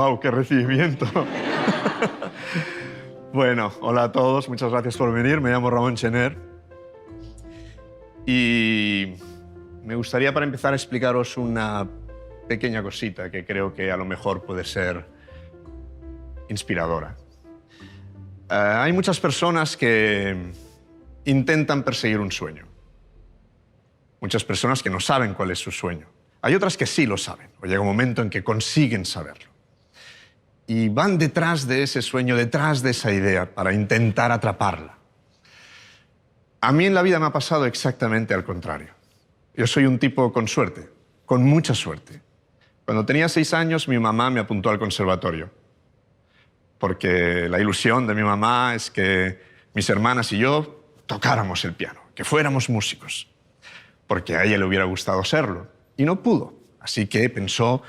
¡Wow, qué recibimiento! Bueno, hola a todos, muchas gracias por venir. Me llamo Ramón Chener y me gustaría para empezar explicaros una pequeña cosita que creo que a lo mejor puede ser inspiradora. Hay muchas personas que intentan perseguir un sueño. Muchas personas que no saben cuál es su sueño. Hay otras que sí lo saben, o llega un momento en que consiguen saberlo. Y van detrás de ese sueño, detrás de esa idea, para intentar atraparla. A mí en la vida me ha pasado exactamente al contrario. Yo soy un tipo con suerte, con mucha suerte. Cuando tenía 6 años, mi mamá me apuntó al conservatorio. Porque la ilusión de mi mamá es que mis hermanas y yo tocáramos el piano, que fuéramos músicos. Porque a ella le hubiera gustado serlo. Y no pudo. Así que pensó,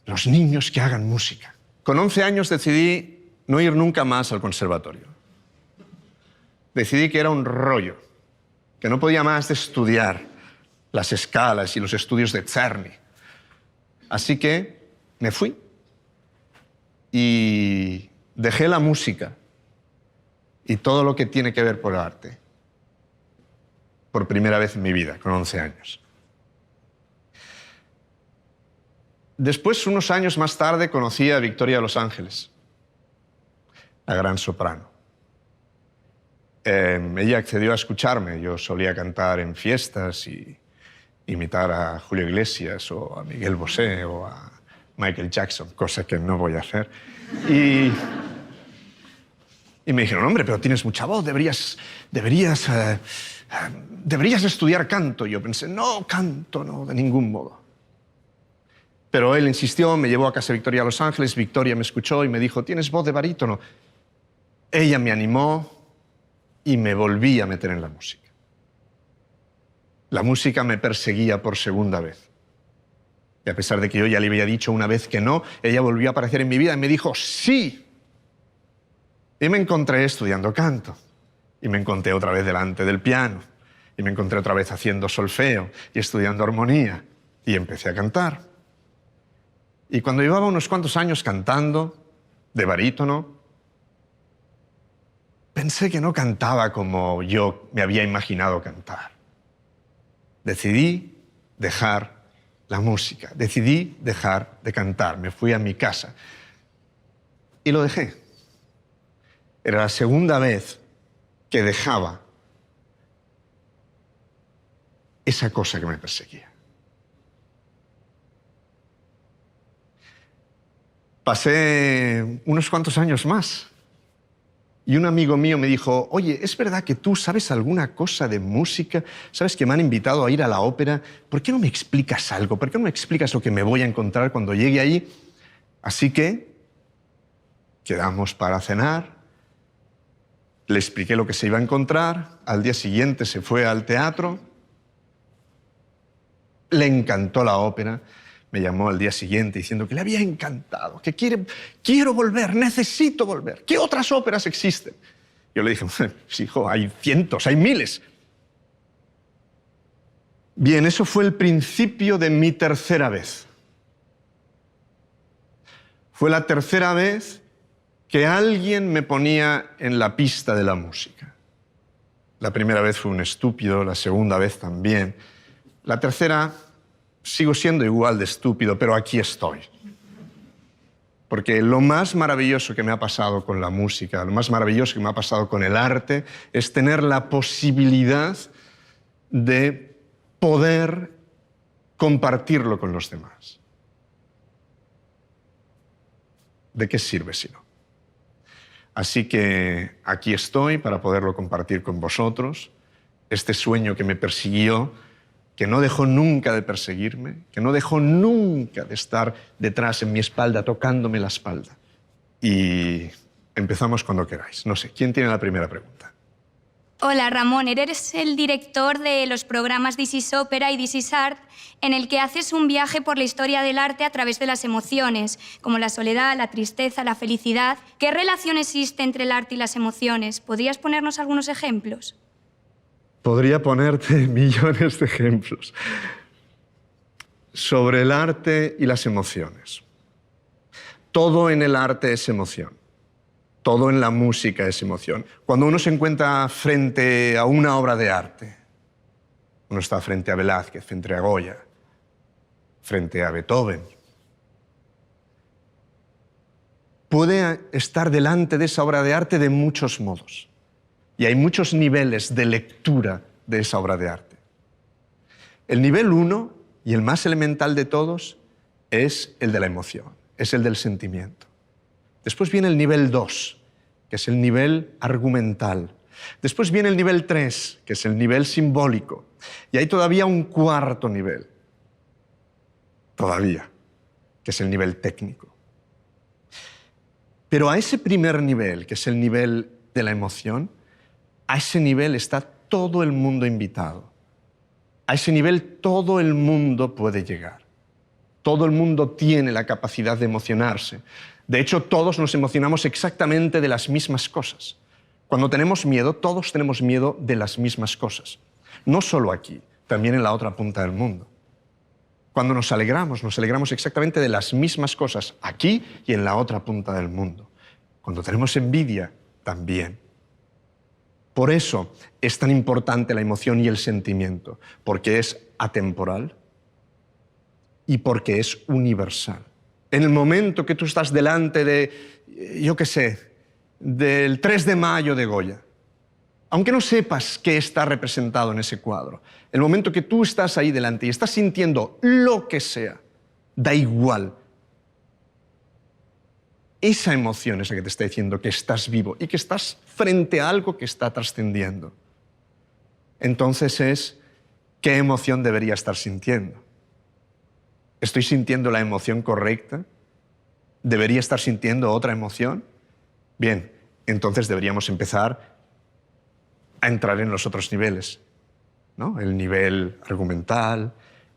los niños que hagan música. Con 11 años decidí no ir nunca más al conservatorio. Decidí que era un rollo, que no podía más de estudiar las escalas y los estudios de Czerny. Así que me fui y dejé la música y todo lo que tiene que ver con el arte por primera vez en mi vida, con 11 años. Después, unos años más tarde, conocí a Victoria de Los Ángeles, la gran soprano. Ella accedió a escucharme. Yo solía cantar en fiestas y imitar a Julio Iglesias o a Miguel Bosé o a Michael Jackson, cosa que no voy a hacer. Y me dijeron, hombre, pero tienes mucha voz, deberías estudiar canto. Y yo pensé, no, canto, no, de ningún modo. Pero él insistió, me llevó a casa de Victoria a Los Ángeles, Victoria me escuchó y me dijo, tienes voz de barítono. Ella me animó y me volví a meter en la música. La música me perseguía por segunda vez. Y a pesar de que yo ya le había dicho una vez que no, ella volvió a aparecer en mi vida y me dijo, sí. Y me encontré estudiando canto. Y me encontré otra vez delante del piano. Y me encontré otra vez haciendo solfeo y estudiando armonía. Y empecé a cantar. Y cuando llevaba unos cuantos años cantando, de barítono, pensé que no cantaba como yo me había imaginado cantar. Decidí dejar la música, decidí dejar de cantar. Me fui a mi casa y lo dejé. Era la segunda vez que dejaba esa cosa que me perseguía. Pasé unos cuantos años más y un amigo mío me dijo, oye, ¿es verdad que tú sabes alguna cosa de música? ¿Sabes que me han invitado a ir a la ópera? ¿Por qué no me explicas algo? ¿Por qué no me explicas lo que me voy a encontrar cuando llegue ahí? Así que quedamos para cenar, le expliqué lo que se iba a encontrar, al día siguiente se fue al teatro, le encantó la ópera. Me llamó al día siguiente diciendo que le había encantado, que quiero volver, necesito volver. ¿Qué otras óperas existen? Yo le dije, pues, hijo, hay cientos, hay miles. Bien, eso fue el principio de mi tercera vez. Fue la tercera vez que alguien me ponía en la pista de la música. La primera vez fue un estúpido, la segunda vez también. La tercera... sigo siendo igual de estúpido, pero aquí estoy. Porque lo más maravilloso que me ha pasado con la música, lo más maravilloso que me ha pasado con el arte, es tener la posibilidad de poder compartirlo con los demás. ¿De qué sirve si no? Así que aquí estoy para poderlo compartir con vosotros. Este sueño que me persiguió, que no dejó nunca de perseguirme, que no dejó nunca de estar detrás en mi espalda, tocándome la espalda. Y empezamos cuando queráis. No sé, ¿quién tiene la primera pregunta? Hola, Ramón. Eres el director de los programas This is Opera y This is Art, en el que haces un viaje por la historia del arte a través de las emociones, como la soledad, la tristeza, la felicidad. ¿Qué relación existe entre el arte y las emociones? ¿Podrías ponernos algunos ejemplos? Podría ponerte millones de ejemplos sobre el arte y las emociones. Todo en el arte es emoción. Todo en la música es emoción. Cuando uno se encuentra frente a una obra de arte, uno está frente a Velázquez, frente a Goya, frente a Beethoven, puede estar delante de esa obra de arte de muchos modos. Y hay muchos niveles de lectura de esa obra de arte. El nivel 1, y el más elemental de todos, es el de la emoción, es el del sentimiento. Después viene el nivel 2, que es el nivel argumental. Después viene el nivel 3, que es el nivel simbólico. Y hay todavía un cuarto nivel, que es el nivel técnico. Pero a ese primer nivel, que es el nivel de la emoción, a ese nivel está todo el mundo invitado. A ese nivel todo el mundo puede llegar. Todo el mundo tiene la capacidad de emocionarse. De hecho, todos nos emocionamos exactamente de las mismas cosas. Cuando tenemos miedo, todos tenemos miedo de las mismas cosas. No solo aquí, también en la otra punta del mundo. Cuando nos alegramos exactamente de las mismas cosas aquí y en la otra punta del mundo. Cuando tenemos envidia, también. Por eso es tan importante la emoción y el sentimiento, porque es atemporal y porque es universal. En el momento que tú estás delante de, yo qué sé, del 3 de mayo de Goya, aunque no sepas qué está representado en ese cuadro, el momento que tú estás ahí delante y estás sintiendo lo que sea, da igual. Esa emoción es la que te está diciendo que estás vivo y que estás frente a algo que está trascendiendo. Entonces es, ¿qué emoción debería estar sintiendo? ¿Estoy sintiendo la emoción correcta? ¿Debería estar sintiendo otra emoción? Bien, entonces deberíamos empezar a entrar en los otros niveles, ¿no? El nivel argumental,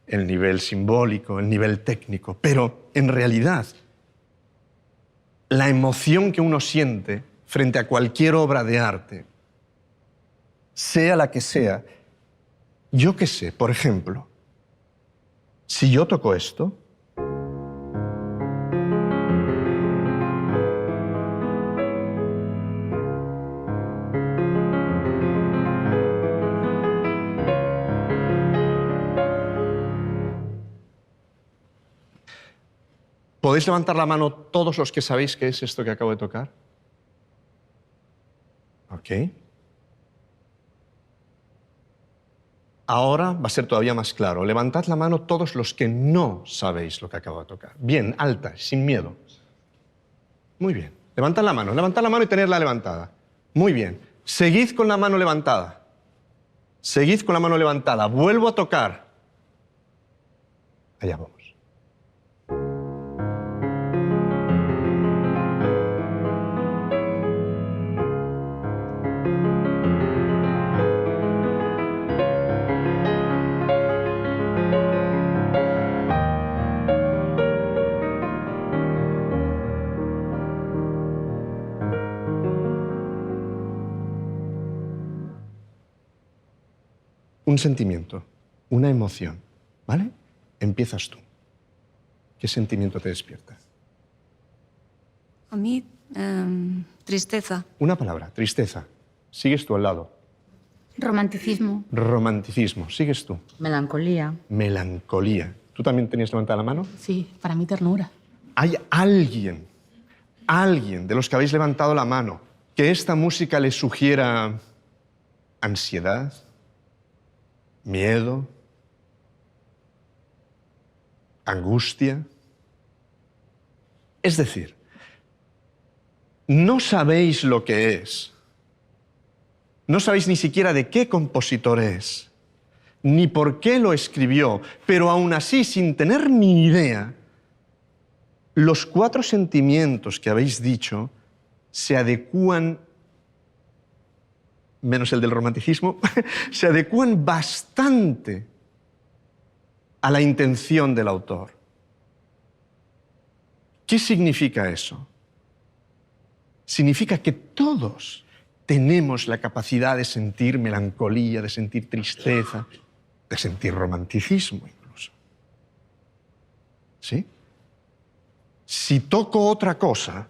el nivel simbólico, el nivel técnico. Pero en realidad, la emoción que uno siente frente a cualquier obra de arte, sea la que sea, yo qué sé, por ejemplo, si yo toco esto, ¿podéis levantar la mano todos los que sabéis qué es esto que acabo de tocar? Ok. Ahora va a ser todavía más claro. Levantad la mano todos los que no sabéis lo que acabo de tocar. Bien, alta, sin miedo. Muy bien. Levantad la mano y tenerla levantada. Muy bien. Seguid con la mano levantada. Seguid con la mano levantada. Vuelvo a tocar. Allá vamos. Un sentimiento, una emoción, ¿vale? Empiezas tú. ¿Qué sentimiento te despierta? A mí, tristeza. Una palabra, tristeza. Sigues tú al lado. Romanticismo. Romanticismo. Sigues tú. Melancolía. Melancolía. ¿Tú también tenías levantada la mano? Sí, para mí ternura. ¿Hay alguien de los que habéis levantado la mano que esta música le sugiera ansiedad, miedo, angustia? Es decir, no sabéis lo que es. No sabéis ni siquiera de qué compositor es, ni por qué lo escribió, pero aún así, sin tener ni idea, los 4 sentimientos que habéis dicho se adecúan, menos el del romanticismo, se adecúan bastante a la intención del autor. ¿Qué significa eso? Significa que todos tenemos la capacidad de sentir melancolía, de sentir tristeza, de sentir romanticismo incluso. ¿Sí? Si toco otra cosa,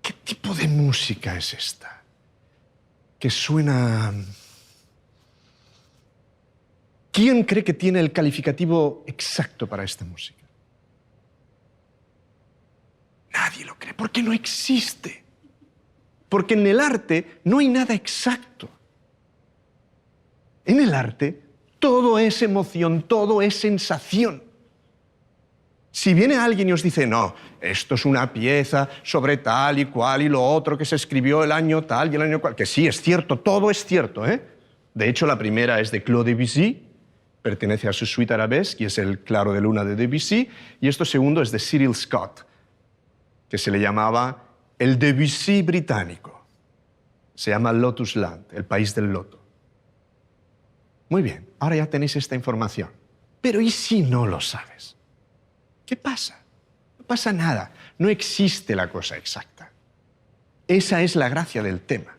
¿qué tipo de música es esta? Que suena... ¿Quién cree que tiene el calificativo exacto para esta música? Nadie lo cree, porque no existe. Porque en el arte no hay nada exacto. En el arte todo es emoción, todo es sensación. Si viene alguien y os dice, no, esto es una pieza sobre tal y cual y lo otro que se escribió el año tal y el año cual, que sí, es cierto, todo es cierto, ¿eh? De hecho, la primera es de Claude Debussy, pertenece a su suite arabesque y es el Claro de Luna de Debussy, y esto segundo es de Cyril Scott, que se le llamaba el Debussy británico. Se llama Lotus Land, el país del loto. Muy bien, ahora ya tenéis esta información. Pero ¿y si no lo sabes? ¿Qué pasa? No pasa nada. No existe la cosa exacta. Esa es la gracia del tema.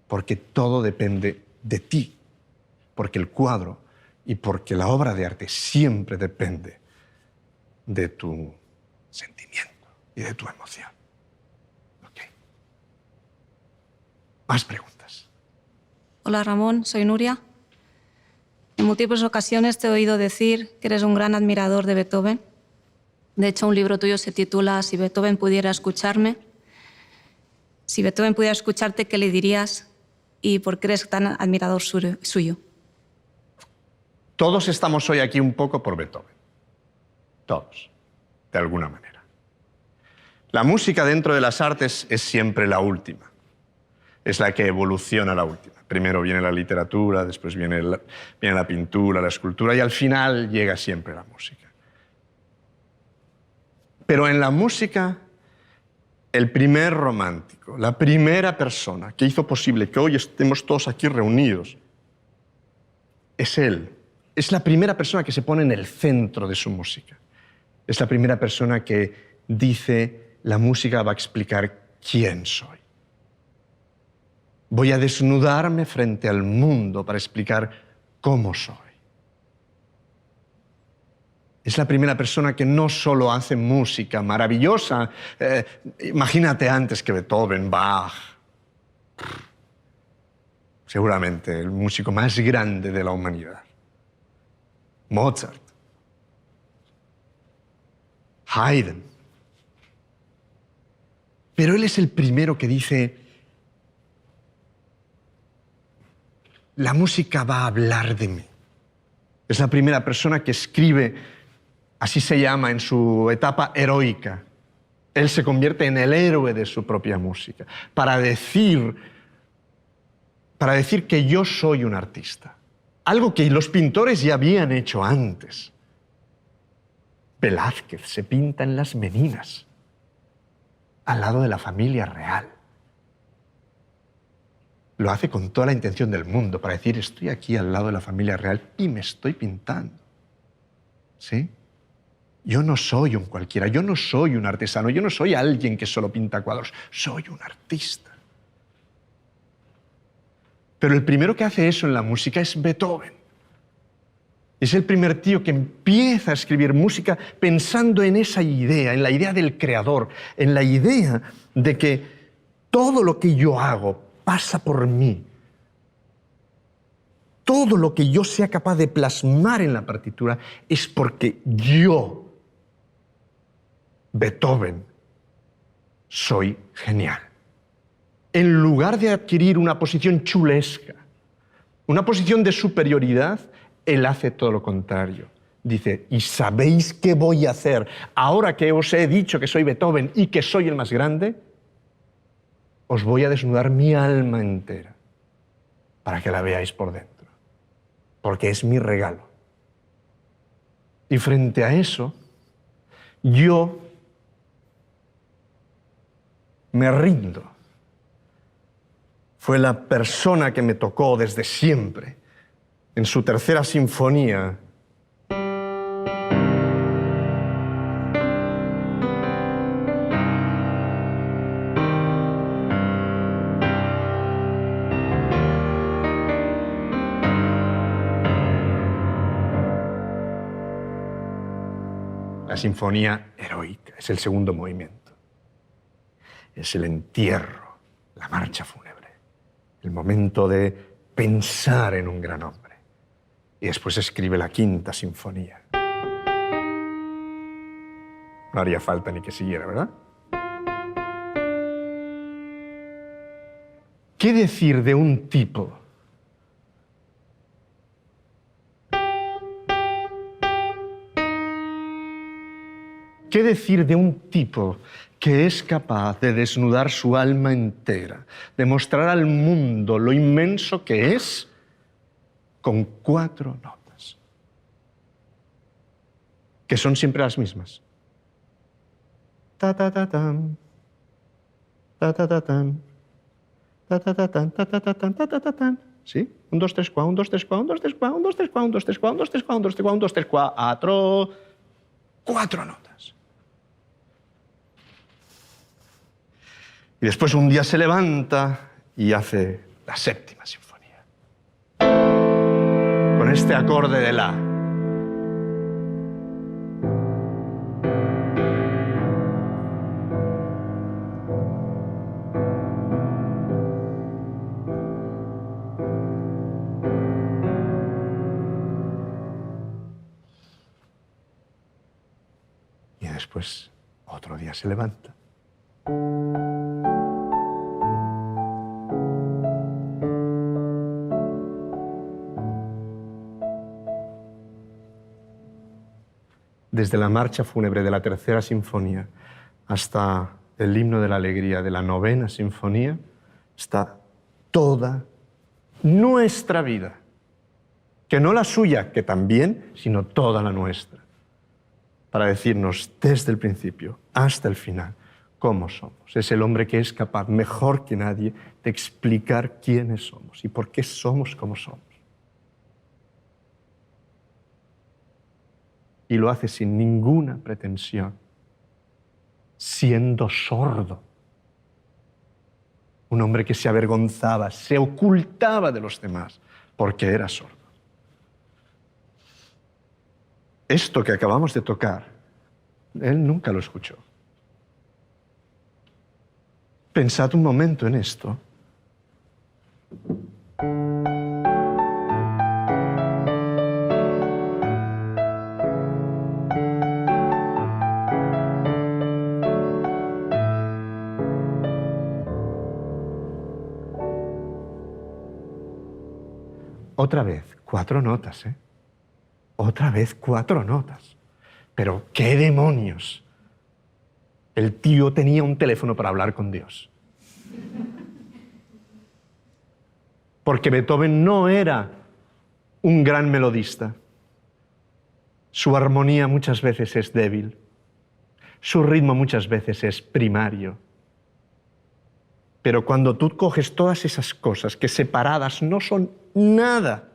Porque todo depende de ti. Porque el cuadro y porque la obra de arte siempre depende de tu sentimiento y de tu emoción. ¿Ok? Más preguntas. Hola Ramón, soy Nuria. En múltiples ocasiones te he oído decir que eres un gran admirador de Beethoven. De hecho, un libro tuyo se titula Si Beethoven pudiera escucharme. Si Beethoven pudiera escucharte, ¿qué le dirías y por qué eres tan admirador suyo? Todos estamos hoy aquí un poco por Beethoven. Todos, de alguna manera. La música dentro de las artes es siempre la última. Es la que evoluciona la última. Primero viene la literatura, después viene la pintura, la escultura y al final llega siempre la música. Pero en la música, el primer romántico, la primera persona que hizo posible que hoy estemos todos aquí reunidos, es él. Es la primera persona que se pone en el centro de su música. Es la primera persona que dice, la música va a explicar quién soy. Voy a desnudarme frente al mundo para explicar cómo soy. Es la primera persona que no solo hace música maravillosa. Imagínate antes que Beethoven, Bach. Seguramente el músico más grande de la humanidad. Mozart. Haydn. Pero él es el primero que dice, la música va a hablar de mí. Es la primera persona que escribe, así se llama en su etapa heroica. Él se convierte en el héroe de su propia música, para decir que yo soy un artista. Algo que los pintores ya habían hecho antes. Velázquez se pinta en las Meninas, al lado de la familia real. Lo hace con toda la intención del mundo para decir, estoy aquí al lado de la familia real y me estoy pintando. ¿Sí? Yo no soy un cualquiera, yo no soy un artesano, yo no soy alguien que solo pinta cuadros, soy un artista. Pero el primero que hace eso en la música es Beethoven. Es el primer tío que empieza a escribir música pensando en esa idea, en la idea del creador, en la idea de que todo lo que yo hago pasa por mí. Todo lo que yo sea capaz de plasmar en la partitura es porque yo, Beethoven, soy genial. En lugar de adquirir una posición chulesca, una posición de superioridad, él hace todo lo contrario. Dice, ¿y sabéis qué voy a hacer? Ahora que os he dicho que soy Beethoven y que soy el más grande, os voy a desnudar mi alma entera para que la veáis por dentro. Porque es mi regalo. Y frente a eso, yo me rindo. Fue la persona que me tocó desde siempre, en su tercera sinfonía. La sinfonía heroica, es el segundo movimiento. Es el entierro, la marcha fúnebre, el momento de pensar en un gran hombre. Y después escribe la quinta sinfonía. No haría falta ni que siguiera, ¿verdad? ¿Qué decir de un tipo ¿Qué decir de un tipo que es capaz de desnudar su alma entera, de mostrar al mundo lo inmenso que es con 4 notas, que son siempre las mismas? Ta ta ta tan, ta ta ta tan, ta ta ta tan, ta ta ta tan, ta ta ta tan. ¿Sí? 1, 2, 3, 4, 1, 2, 3, 4, 1, 2, 3, 4, 1, 2, 3, 4, 1, 2, 3, 4, 1, 2, 3, 4, 1, 2, 3, 4, 1, 2, 3, 4, 4 notas. Y después un día se levanta y hace la séptima sinfonía. Con este acorde de la. Y después otro día se levanta. Desde la marcha fúnebre de la tercera sinfonía hasta el himno de la alegría de la novena sinfonía, está toda nuestra vida. Que no la suya, que también, sino toda la nuestra. Para decirnos desde el principio hasta el final cómo somos. Es el hombre que es capaz, mejor que nadie, de explicar quiénes somos y por qué somos como somos. Y lo hace sin ninguna pretensión, siendo sordo. Un hombre que se avergonzaba, se ocultaba de los demás, porque era sordo. Esto que acabamos de tocar, él nunca lo escuchó. Pensad un momento en esto. Otra vez, 4 notas, ¿eh? Otra vez 4 notas. Pero ¡qué demonios! El tío tenía un teléfono para hablar con Dios. Porque Beethoven no era un gran melodista. Su armonía muchas veces es débil. Su ritmo muchas veces es primario. Pero cuando tú coges todas esas cosas que separadas no son nada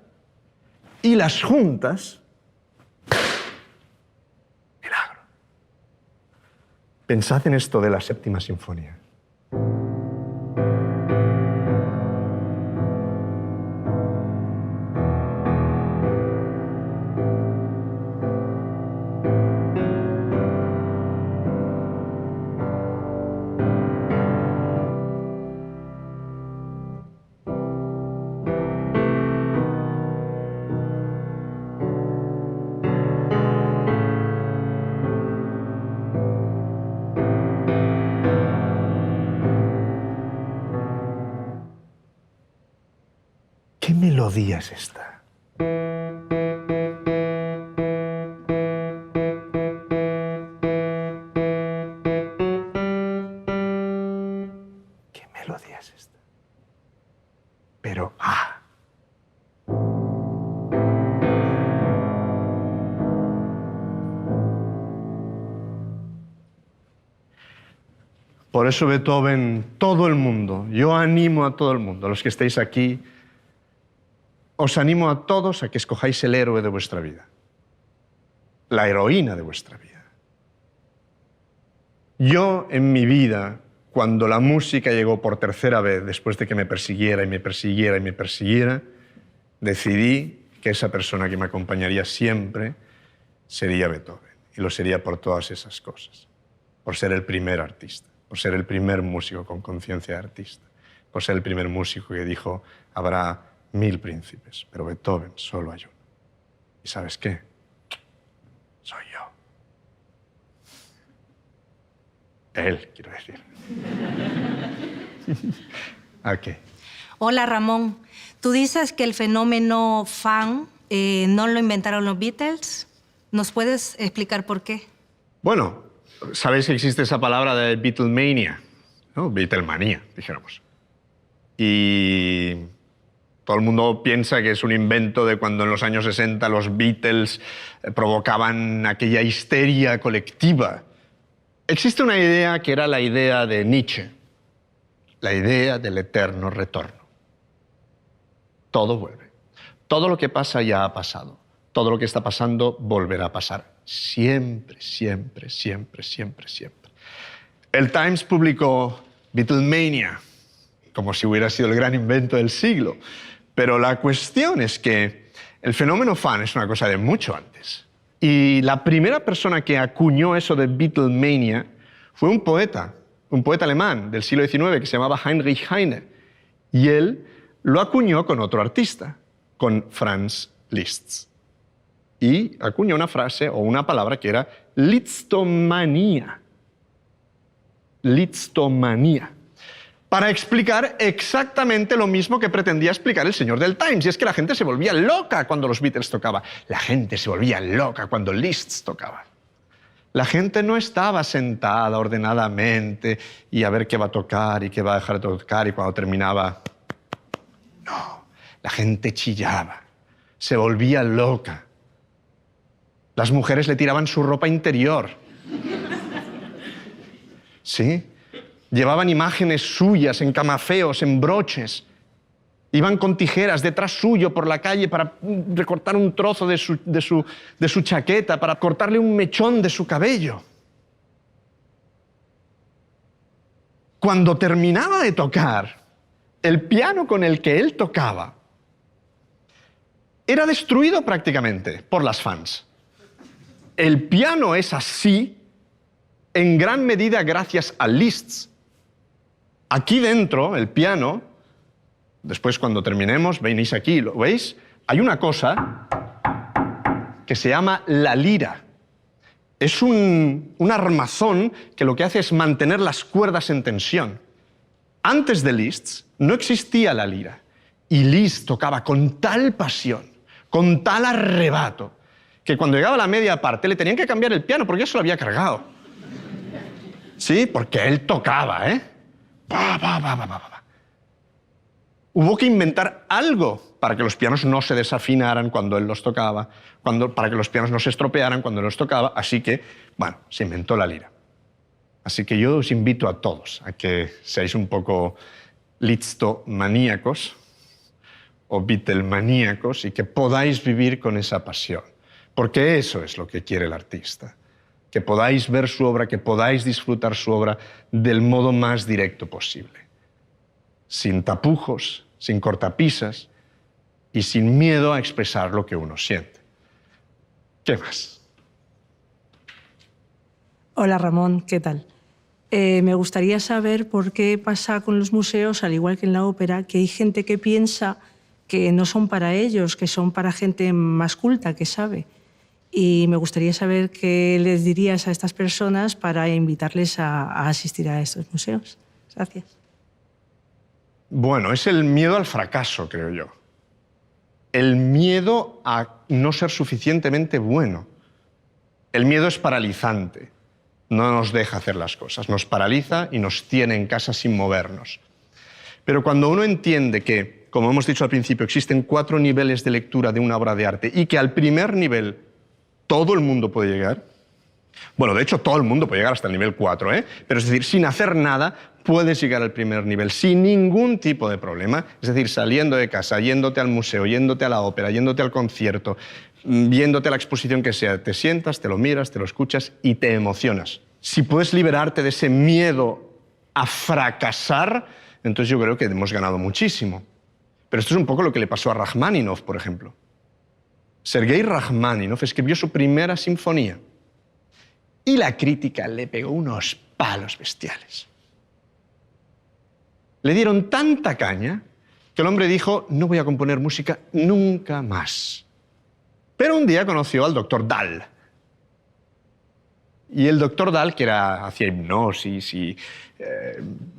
y las juntas, milagro. Pensad en esto de la séptima sinfonía. ¿Qué melodía es esta? ¿Qué melodía es esta? Pero, Por eso Beethoven, todo el mundo, yo animo a todo el mundo, a los que estéis aquí, os animo a todos a que escojáis el héroe de vuestra vida, la heroína de vuestra vida. Yo en mi vida, cuando la música llegó por tercera vez, después de que me persiguiera y me persiguiera y me persiguiera, decidí que esa persona que me acompañaría siempre sería Beethoven. Y lo sería por todas esas cosas. Por ser el primer artista, por ser el primer músico con conciencia de artista, por ser el primer músico que dijo, habrá 1000 príncipes, pero Beethoven solo hay uno. ¿Y sabes qué? Soy yo. Él, quiero decir. Ok. Hola, Ramón. Tú dices que el fenómeno fan no lo inventaron los Beatles. ¿Nos puedes explicar por qué? Bueno, sabéis que existe esa palabra de Beatlemania, ¿no? Beatlemanía, dijéramos. Y todo el mundo piensa que es un invento de cuando en los años 60 los Beatles provocaban aquella histeria colectiva. Existe una idea que era la idea de Nietzsche, la idea del eterno retorno. Todo vuelve. Todo lo que pasa ya ha pasado. Todo lo que está pasando volverá a pasar. Siempre, siempre, siempre, siempre, siempre. El Times publicó Beatlemania, como si hubiera sido el gran invento del siglo. Pero la cuestión es que el fenómeno fan es una cosa de mucho antes. Y la primera persona que acuñó eso de Beatlemania fue un poeta alemán del siglo XIX que se llamaba Heinrich Heine. Y él lo acuñó con otro artista, con Franz Liszt. Y acuñó una frase o una palabra que era Lisztomanía. Lisztomanía. Para explicar exactamente lo mismo que pretendía explicar el señor del Times. Y es que la gente se volvía loca cuando los Beatles tocaban. La gente se volvía loca cuando Liszt tocaba. La gente no estaba sentada ordenadamente y a ver qué va a tocar y qué va a dejar de tocar y cuando terminaba... No, la gente chillaba, se volvía loca. Las mujeres le tiraban su ropa interior. ¿Sí? Llevaban imágenes suyas en camafeos, en broches. Iban con tijeras detrás suyo por la calle para recortar un trozo de su chaqueta, para cortarle un mechón de su cabello. Cuando terminaba de tocar, el piano con el que él tocaba era destruido prácticamente por las fans. El piano es así en gran medida gracias a Liszt. Aquí dentro, el piano, después cuando terminemos, venís aquí, ¿lo veis? Hay una cosa que se llama la lira. Es un armazón que lo que hace es mantener las cuerdas en tensión. Antes de Liszt no existía la lira. Y Liszt tocaba con tal pasión, con tal arrebato, que cuando llegaba a la media parte le tenían que cambiar el piano porque ya se lo había cargado. Sí, porque él tocaba, ¿eh? Hubo que inventar algo para que los pianos no se desafinaran cuando él los tocaba, para que los pianos no se estropearan cuando él los tocaba, así que, bueno, se inventó la lira. Así que yo os invito a todos a que seáis un poco lisztomaníacos o Beatlemaníacos y que podáis vivir con esa pasión, porque eso es lo que quiere el artista, que podáis ver su obra, que podáis disfrutar su obra del modo más directo posible, sin tapujos, sin cortapisas y sin miedo a expresar lo que uno siente. ¿Qué más? Hola Ramón, ¿qué tal? Me gustaría saber por qué pasa con los museos, al igual que en la ópera, que hay gente que piensa que no son para ellos, que son para gente más culta, que sabe. Y me gustaría saber qué les dirías a estas personas para invitarles a asistir a estos museos. Gracias. Bueno, es el miedo al fracaso, creo yo. El miedo a no ser suficientemente bueno. El miedo es paralizante. No nos deja hacer las cosas. Nos paraliza y nos tiene en casa sin movernos. Pero cuando uno entiende que, como hemos dicho al principio, existen 4 niveles de lectura de una obra de arte y que al primer nivel todo el mundo puede llegar, Bueno, de hecho, todo el mundo puede llegar hasta el nivel 4, ¿eh? Pero es decir, sin hacer nada, puedes llegar al primer nivel sin ningún tipo de problema. Es decir, saliendo de casa, yéndote al museo, yéndote a la ópera, yéndote al concierto, viéndote a la exposición que sea, te sientas, te lo miras, te lo escuchas y te emocionas. Si puedes liberarte de ese miedo a fracasar, entonces yo creo que hemos ganado muchísimo. Pero esto es un poco lo que le pasó a Rachmaninoff, por ejemplo. Sergei Rachmaninoff escribió su primera sinfonía y la crítica le pegó unos palos bestiales. Le dieron tanta caña que el hombre dijo, no voy a componer música nunca más. Pero un día conoció al doctor Dahl. Y el doctor Dahl, que hacía hipnosis y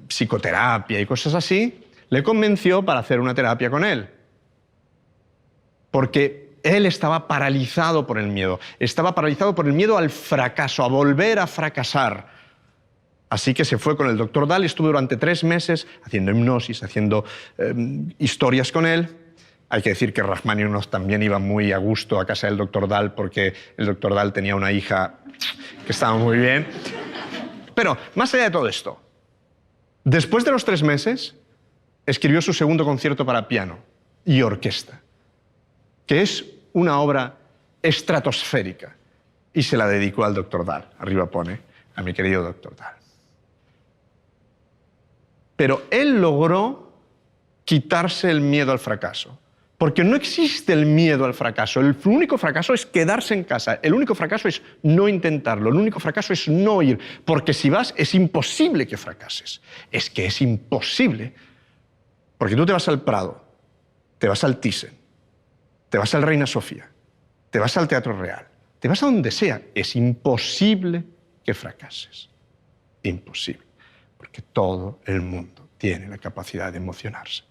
psicoterapia y cosas así, le convenció para hacer una terapia con él. Porque él estaba paralizado por el miedo. Estaba paralizado por el miedo al fracaso, a volver a fracasar. Así que se fue con el doctor Dahl y estuvo durante 3 meses haciendo hipnosis, haciendo historias con él. Hay que decir que Rachmaninoff también iba muy a gusto a casa del doctor Dahl porque el doctor Dahl tenía una hija que estaba muy bien. Pero, más allá de todo esto, después de los 3 meses, escribió su segundo concierto para piano y orquesta, que es una obra estratosférica, y se la dedicó al doctor Dahl. Arriba pone, a mi querido doctor Dahl. Pero él logró quitarse el miedo al fracaso. Porque no existe el miedo al fracaso. El único fracaso es quedarse en casa. El único fracaso es no intentarlo. El único fracaso es no ir. Porque si vas, es imposible que fracases. Es que es imposible. Porque tú te vas al Prado, te vas al Thyssen, te vas al Reina Sofía, te vas al Teatro Real, te vas a donde sea. Es imposible que fracases. Imposible. Porque todo el mundo tiene la capacidad de emocionarse.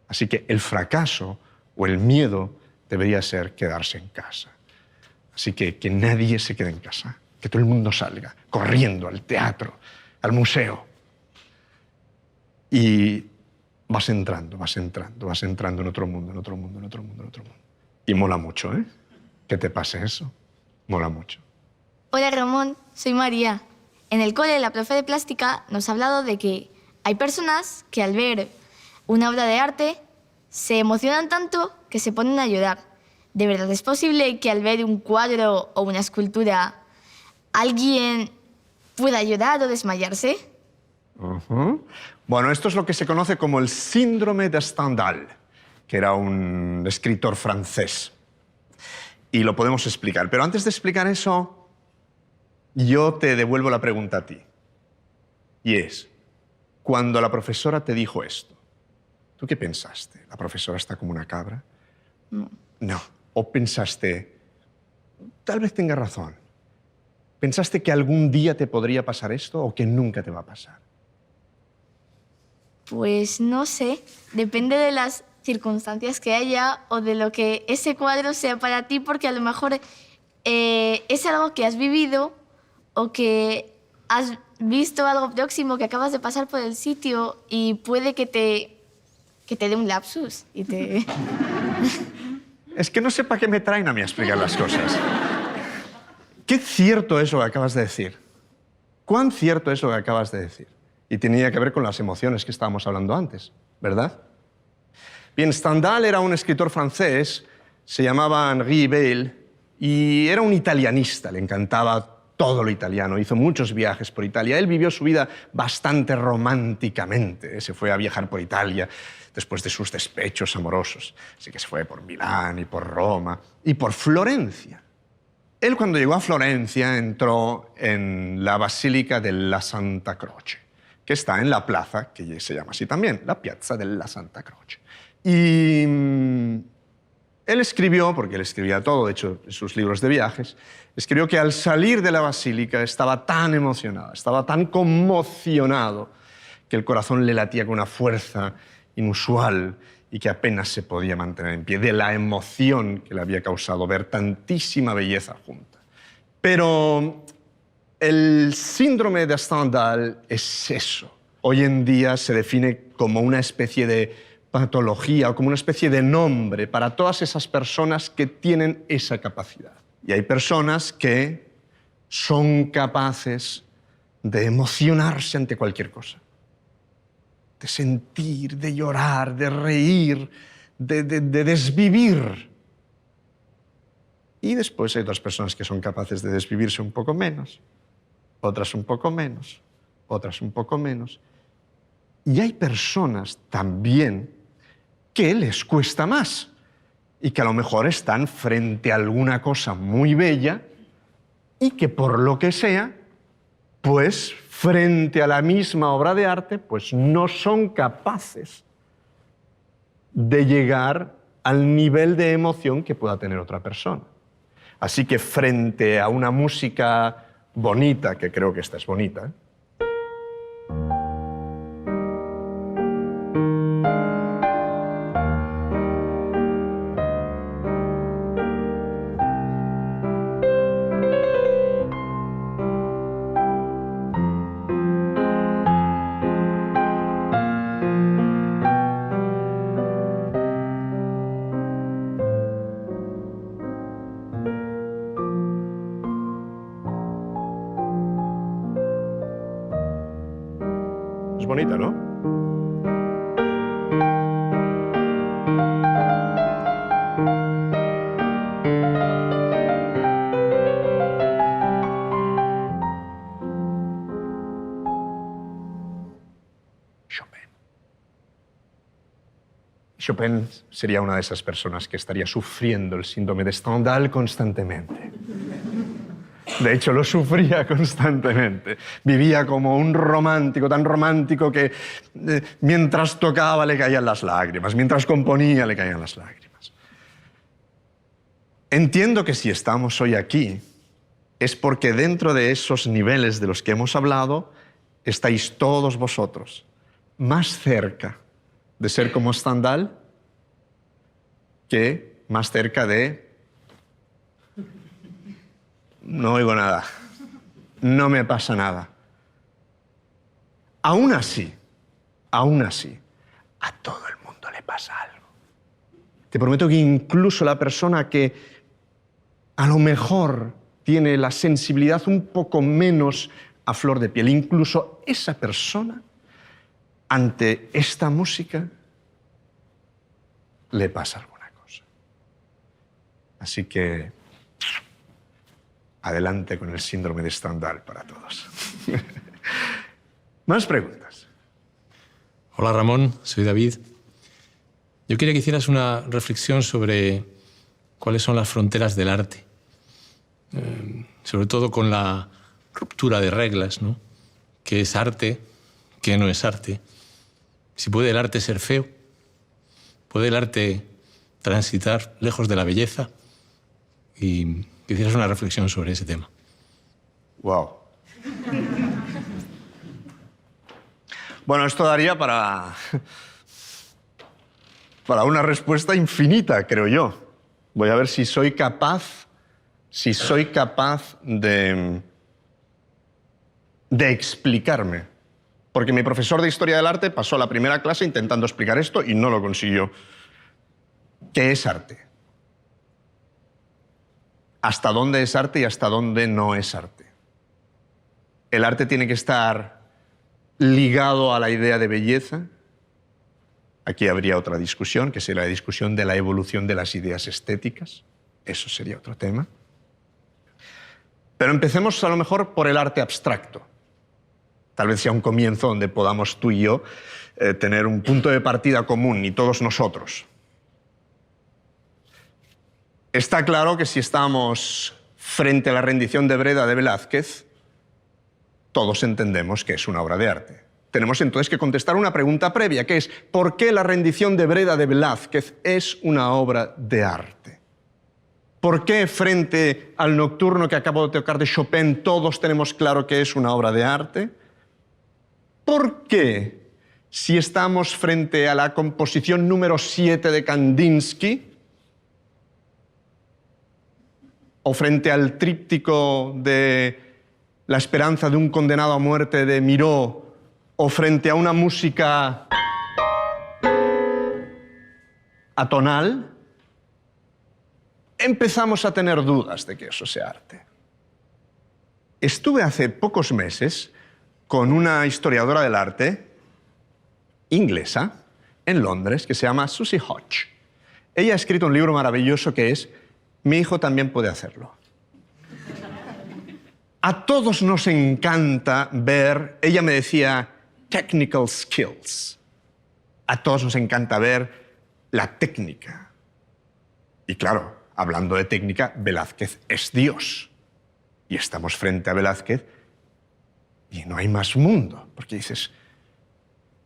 Así que el fracaso o el miedo debería ser quedarse en casa. Así que nadie se quede en casa, que todo el mundo salga corriendo al teatro, al museo. Y vas entrando en otro mundo, en otro mundo, en otro mundo, en otro mundo. Y mola mucho, ¿eh? Que te pase eso. Mola mucho. Hola Ramón, soy María. En el cole la profe de plástica nos ha hablado de que hay personas que al ver una obra de arte se emocionan tanto que se ponen a llorar. ¿De verdad es posible que al ver un cuadro o una escultura alguien pueda llorar o desmayarse? Bueno, esto es lo que se conoce como el síndrome de Stendhal, que era un escritor francés. Y lo podemos explicar. Pero antes de explicar eso, yo te devuelvo la pregunta a ti. Y es, cuando la profesora te dijo esto, ¿tú qué pensaste? ¿La profesora está como una cabra? No. ¿O pensaste, tal vez tenga razón? ¿Pensaste que algún día te podría pasar esto o que nunca te va a pasar? Pues no sé. Depende de las circunstancias que haya o de lo que ese cuadro sea para ti, porque a lo mejor es algo que has vivido o que has visto algo próximo, que acabas de pasar por el sitio y puede que te dé un lapsus y te... Es que no sé para qué me traen a mí a explicar las cosas. ¿Qué cierto es lo que acabas de decir? ¿Cuán cierto es lo que acabas de decir? Y tenía que ver con las emociones que estábamos hablando antes, ¿verdad? Bien, Stendhal era un escritor francés, se llamaba Henri Beyle, y era un italianista, le encantaba todo lo italiano, hizo muchos viajes por Italia. Él vivió su vida bastante románticamente, se fue a viajar por Italia después de sus despechos amorosos. Así que se fue por Milán y por Roma y por Florencia. Él cuando llegó a Florencia entró en la Basílica della Santa Croce, que está en la plaza, que se llama así también, la Piazza della Santa Croce. Y él escribió, porque él escribía todo, de hecho, en sus libros de viajes, escribió que al salir de la basílica estaba tan emocionado, estaba tan conmocionado, que el corazón le latía con una fuerza inusual y que apenas se podía mantener en pie, de la emoción que le había causado ver tantísima belleza junta. Pero el síndrome de Stendhal es eso. Hoy en día se define como una especie de patología o como una especie de nombre para todas esas personas que tienen esa capacidad. Y hay personas que son capaces de emocionarse ante cualquier cosa, de sentir, de llorar, de reír, de desvivir. Y después hay otras personas que son capaces de desvivirse un poco menos, otras un poco menos, otras un poco menos. Y hay personas también que les cuesta más y que a lo mejor están frente a alguna cosa muy bella y que por lo que sea, pues frente a la misma obra de arte, pues no son capaces de llegar al nivel de emoción que pueda tener otra persona. Así que frente a una música bonita, que creo que esta es bonita, es bonita, ¿no? Chopin sería una de esas personas que estaría sufriendo el síndrome de Stendhal constantemente. De hecho, lo sufría constantemente. Vivía como un romántico, tan romántico que mientras tocaba le caían las lágrimas, mientras componía le caían las lágrimas. Entiendo que si estamos hoy aquí es porque dentro de esos niveles de los que hemos hablado estáis todos vosotros más cerca de ser como Stendhal que más cerca de... No oigo nada, no me pasa nada. Aún así, a todo el mundo le pasa algo. Te prometo que incluso la persona que a lo mejor tiene la sensibilidad un poco menos a flor de piel, incluso esa persona, ante esta música, le pasa alguna cosa. Así que adelante con el síndrome de Stendhal para todos. Más preguntas. Hola Ramón, soy David. Yo quería que hicieras una reflexión sobre cuáles son las fronteras del arte, sobre todo con la ruptura de reglas, ¿no? ¿Qué es arte? ¿Qué no es arte? Si puede el arte ser feo, puede el arte transitar lejos de la belleza, y que hicieras una reflexión sobre ese tema. Wow. Bueno, esto daría para una respuesta infinita, creo yo. Voy a ver si soy capaz de explicarme. Porque mi profesor de Historia del Arte pasó la primera clase intentando explicar esto y no lo consiguió. ¿Qué es arte? ¿Hasta dónde es arte y hasta dónde no es arte? ¿El arte tiene que estar ligado a la idea de belleza? Aquí habría otra discusión, que sería la discusión de la evolución de las ideas estéticas. Eso sería otro tema. Pero empecemos a lo mejor por el arte abstracto. Tal vez sea un comienzo donde podamos tú y yo tener un punto de partida común, y todos nosotros. Está claro que si estamos frente a la rendición de Breda de Velázquez, todos entendemos que es una obra de arte. Tenemos entonces que contestar una pregunta previa, que es ¿por qué la rendición de Breda de Velázquez es una obra de arte? ¿Por qué frente al nocturno que acabo de tocar de Chopin todos tenemos claro que es una obra de arte? ¿Por qué, si estamos frente a la composición número 7 de Kandinsky, o frente al tríptico de La esperanza de un condenado a muerte de Miró, o frente a una música atonal, empezamos a tener dudas de que eso sea arte? Estuve hace pocos meses con una historiadora del arte inglesa en Londres que se llama Susie Hodge. Ella ha escrito un libro maravilloso que es Mi hijo también puede hacerlo. A todos nos encanta ver, ella me decía, technical skills. A todos nos encanta ver la técnica. Y claro, hablando de técnica, Velázquez es Dios. Y estamos frente a Velázquez y no hay más mundo, porque dices,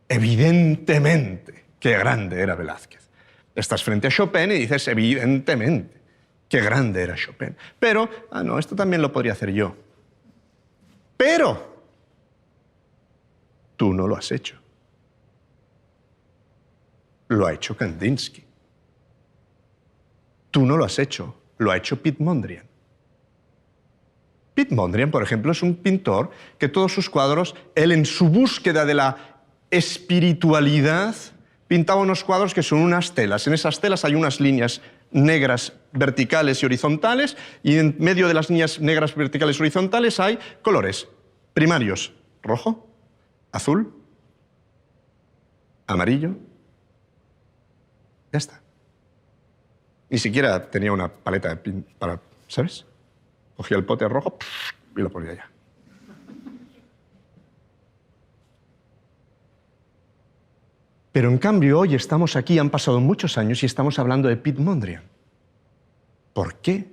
evidentemente, qué grande era Velázquez. Estás frente a Chopin y dices, evidentemente, qué grande era Chopin. Pero, no, esto también lo podría hacer yo. Pero tú no lo has hecho. Lo ha hecho Kandinsky. Tú no lo has hecho. Lo ha hecho Piet Mondrian. Piet Mondrian, por ejemplo, es un pintor que todos sus cuadros, él en su búsqueda de la espiritualidad, pintaba unos cuadros que son unas telas. En esas telas hay unas líneas negras verticales y horizontales, y en medio de las líneas negras verticales y horizontales hay colores primarios: rojo, azul, amarillo. Ya está. Ni siquiera tenía una paleta de para, ¿sabes? Cogía el pote rojo y lo ponía allá. Pero en cambio hoy estamos aquí, han pasado muchos años y estamos hablando de Piet Mondrian. ¿Por qué?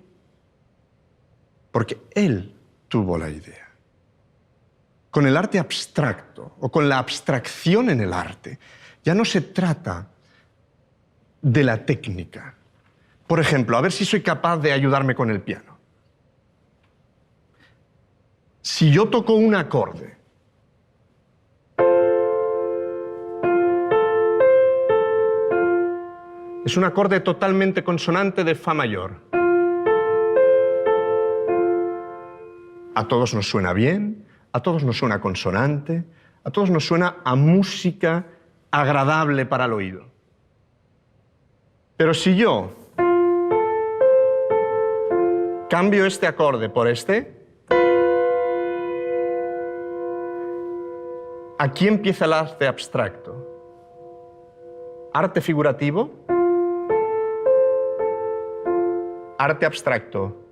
Porque él tuvo la idea. Con el arte abstracto o con la abstracción en el arte, ya no se trata de la técnica. Por ejemplo, a ver si soy capaz de ayudarme con el piano. Si yo toco un acorde, es un acorde totalmente consonante de fa mayor. A todos nos suena bien, a todos nos suena consonante, a todos nos suena a música agradable para el oído. Pero si yo cambio este acorde por este, aquí empieza el arte abstracto. Arte figurativo, arte abstracto.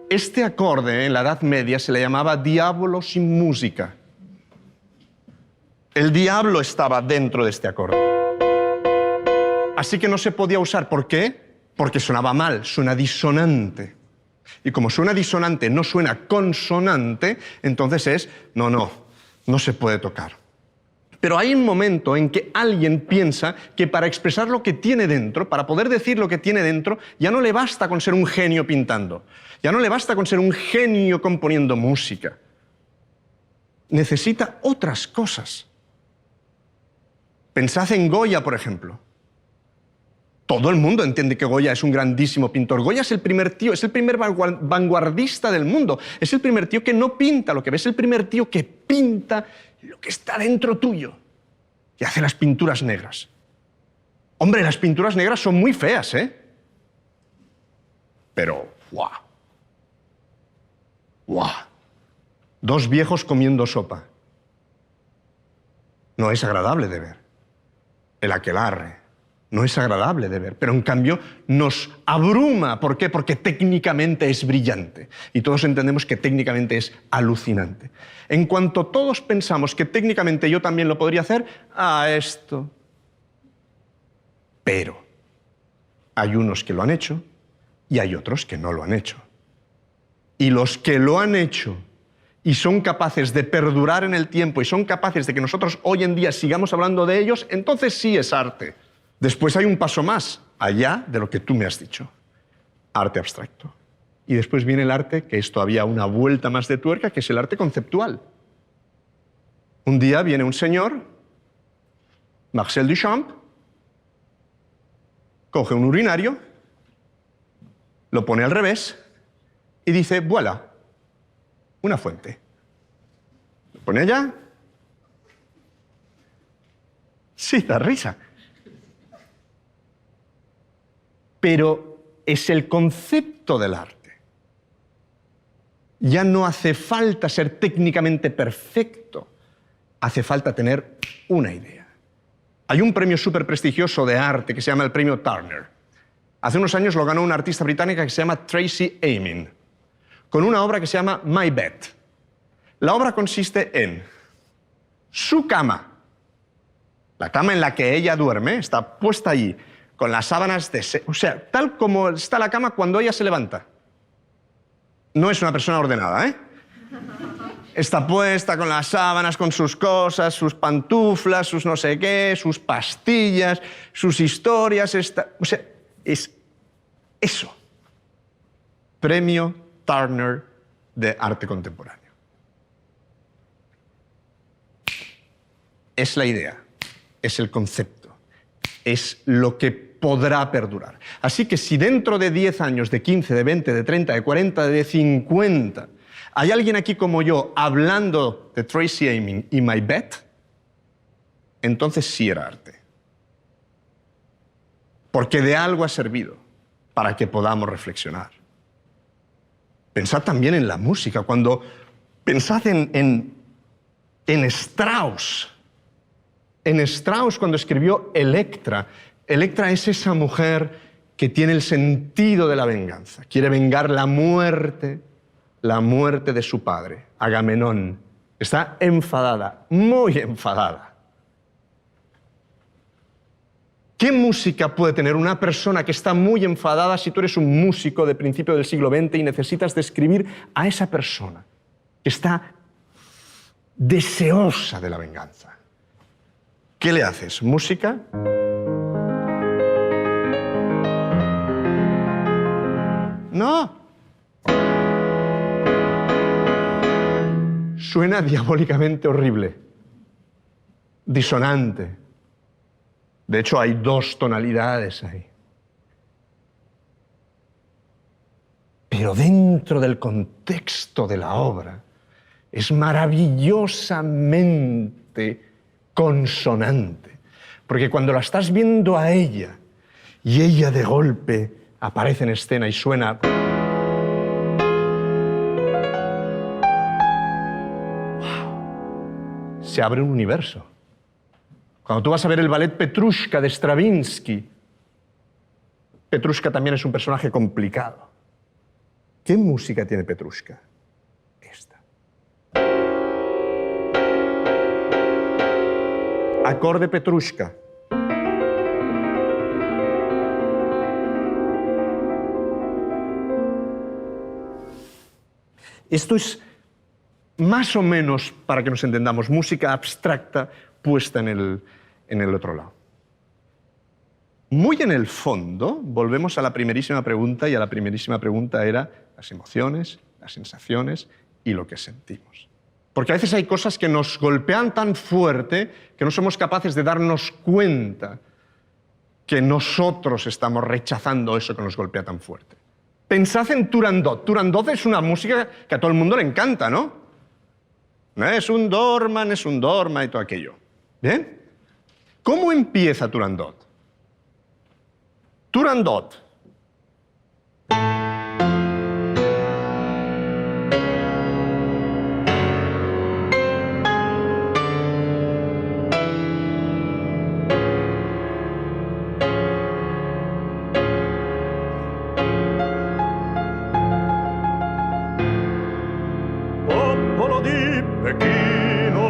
Este acorde en la Edad Media se le llamaba diablo sin música. El diablo estaba dentro de este acorde. Así que no se podía usar. ¿Por qué? Porque sonaba mal, suena disonante. Y como suena disonante, no suena consonante, entonces no se puede tocar. Pero hay un momento en que alguien piensa que para expresar lo que tiene dentro, para poder decir lo que tiene dentro, ya no le basta con ser un genio pintando, ya no le basta con ser un genio componiendo música. Necesita otras cosas. Pensad en Goya, por ejemplo. Todo el mundo entiende que Goya es un grandísimo pintor. Goya es el primer tío, es el primer vanguardista del mundo. Es el primer tío que no pinta lo que ves, es el primer tío que pinta lo que está dentro tuyo. Y hace las pinturas negras. Hombre, las pinturas negras son muy feas, ¿eh? Pero, ¡guau! ¡Guau! Dos viejos comiendo sopa. No es agradable de ver. El aquelarre no es agradable de ver, pero en cambio nos abruma. ¿Por qué? Porque técnicamente es brillante. Y todos entendemos que técnicamente es alucinante. En cuanto todos pensamos que técnicamente yo también lo podría hacer, esto. Pero hay unos que lo han hecho y hay otros que no lo han hecho. Y los que lo han hecho y son capaces de perdurar en el tiempo y son capaces de que nosotros hoy en día sigamos hablando de ellos, entonces sí es arte. Después hay un paso más allá de lo que tú me has dicho. Arte abstracto. Y después viene el arte, que es todavía una vuelta más de tuerca, que es el arte conceptual. Un día viene un señor, Marcel Duchamp, coge un urinario, lo pone al revés y dice, voilà, una fuente. Lo pone allá. Sí, da risa. pero es el concepto del arte. Ya no hace falta ser técnicamente perfecto, hace falta tener una idea. Hay un premio súper prestigioso de arte que se llama el premio Turner. Hace unos años lo ganó una artista británica que se llama Tracey Emin, con una obra que se llama My Bed. La obra consiste en su cama, la cama en la que ella duerme, está puesta allí, con las sábanas de seda, o sea, tal como está la cama cuando ella se levanta. No es una persona ordenada, ¿eh? Está puesta con las sábanas, con sus cosas, sus pantuflas, sus no sé qué, sus pastillas, sus historias, o sea, es eso. Premio Turner de Arte Contemporáneo. Es la idea, es el concepto, es lo que podrá perdurar. Así que si dentro de 10 años, de 15, de 20, de 30, de 40, de 50, hay alguien aquí como yo hablando de Tracey Emin y My Bed, entonces sí era arte. Porque de algo ha servido para que podamos reflexionar. Pensad también en la música. Pensad en Strauss. En Strauss, cuando escribió Electra. Electra es esa mujer que tiene el sentido de la venganza. Quiere vengar la muerte de su padre, Agamenón. Está enfadada, muy enfadada. ¿Qué música puede tener una persona que está muy enfadada si tú eres un músico de principio del siglo XX y necesitas describir a esa persona que está deseosa de la venganza? ¿Qué le haces? ¿Música? No. Suena diabólicamente horrible, disonante. De hecho, hay 2 tonalidades ahí. Pero dentro del contexto de la obra es maravillosamente consonante. Porque cuando la estás viendo a ella y ella de golpe aparece en escena y suena... ¡Wow! Se abre un universo. Cuando tú vas a ver el ballet Petrushka de Stravinsky, Petrushka también es un personaje complicado. ¿Qué música tiene Petrushka? Esta. Acorde Petrushka. Esto es más o menos, para que nos entendamos, música abstracta puesta en el otro lado. Muy en el fondo, volvemos a la primerísima pregunta, y a la primerísima pregunta era las emociones, las sensaciones y lo que sentimos. Porque a veces hay cosas que nos golpean tan fuerte que no somos capaces de darnos cuenta que nosotros estamos rechazando eso que nos golpea tan fuerte. Pensad en Turandot. Turandot es una música que a todo el mundo le encanta, ¿no? Es un dorma y todo aquello. ¿Bien? ¿Cómo empieza Turandot? Turandot. Popolo di Pechino.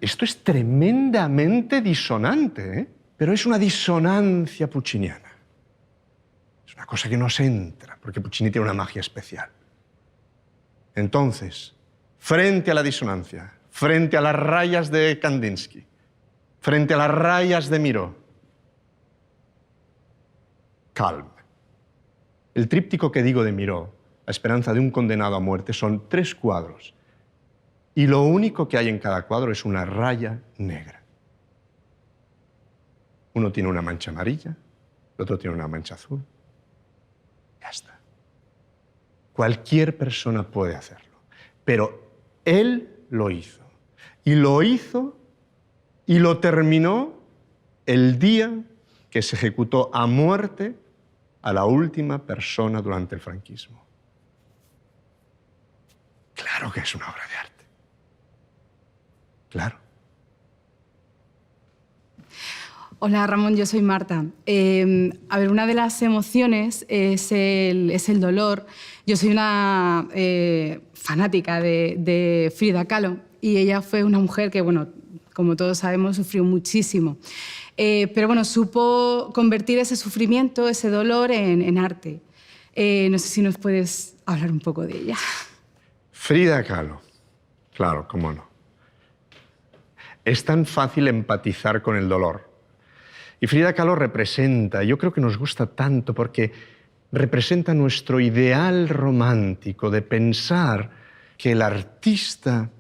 Esto es tremendamente disonante, ¿eh? Pero es una disonancia pucciniana. Es una cosa que nos entra, porque Puccini tiene una magia especial. Entonces, frente a la disonancia, frente a las rayas de Kandinsky, frente a las rayas de Miró, calm. El tríptico que digo de Miró, La esperanza de un condenado a muerte, son 3 cuadros. Y lo único que hay en cada cuadro es una raya negra. Uno tiene una mancha amarilla, el otro tiene una mancha azul. Ya está. Cualquier persona puede hacerlo. Pero él lo hizo. Y lo hizo y lo terminó el día que se ejecutó a muerte a la última persona durante el franquismo. Claro que es una obra de arte. Claro. Hola Ramón, yo soy Marta. A ver, una de las emociones es el dolor. Yo soy una fanática de Frida Kahlo y ella fue una mujer que, bueno, como todos sabemos, sufrió muchísimo. Pero bueno, supo convertir ese sufrimiento, ese dolor en arte. No sé si nos puedes hablar un poco de ella. Frida Kahlo. Claro, cómo no. Es tan fácil empatizar con el dolor. Y Frida Kahlo representa, yo creo que nos gusta tanto porque representa nuestro ideal romántico de pensar que el artista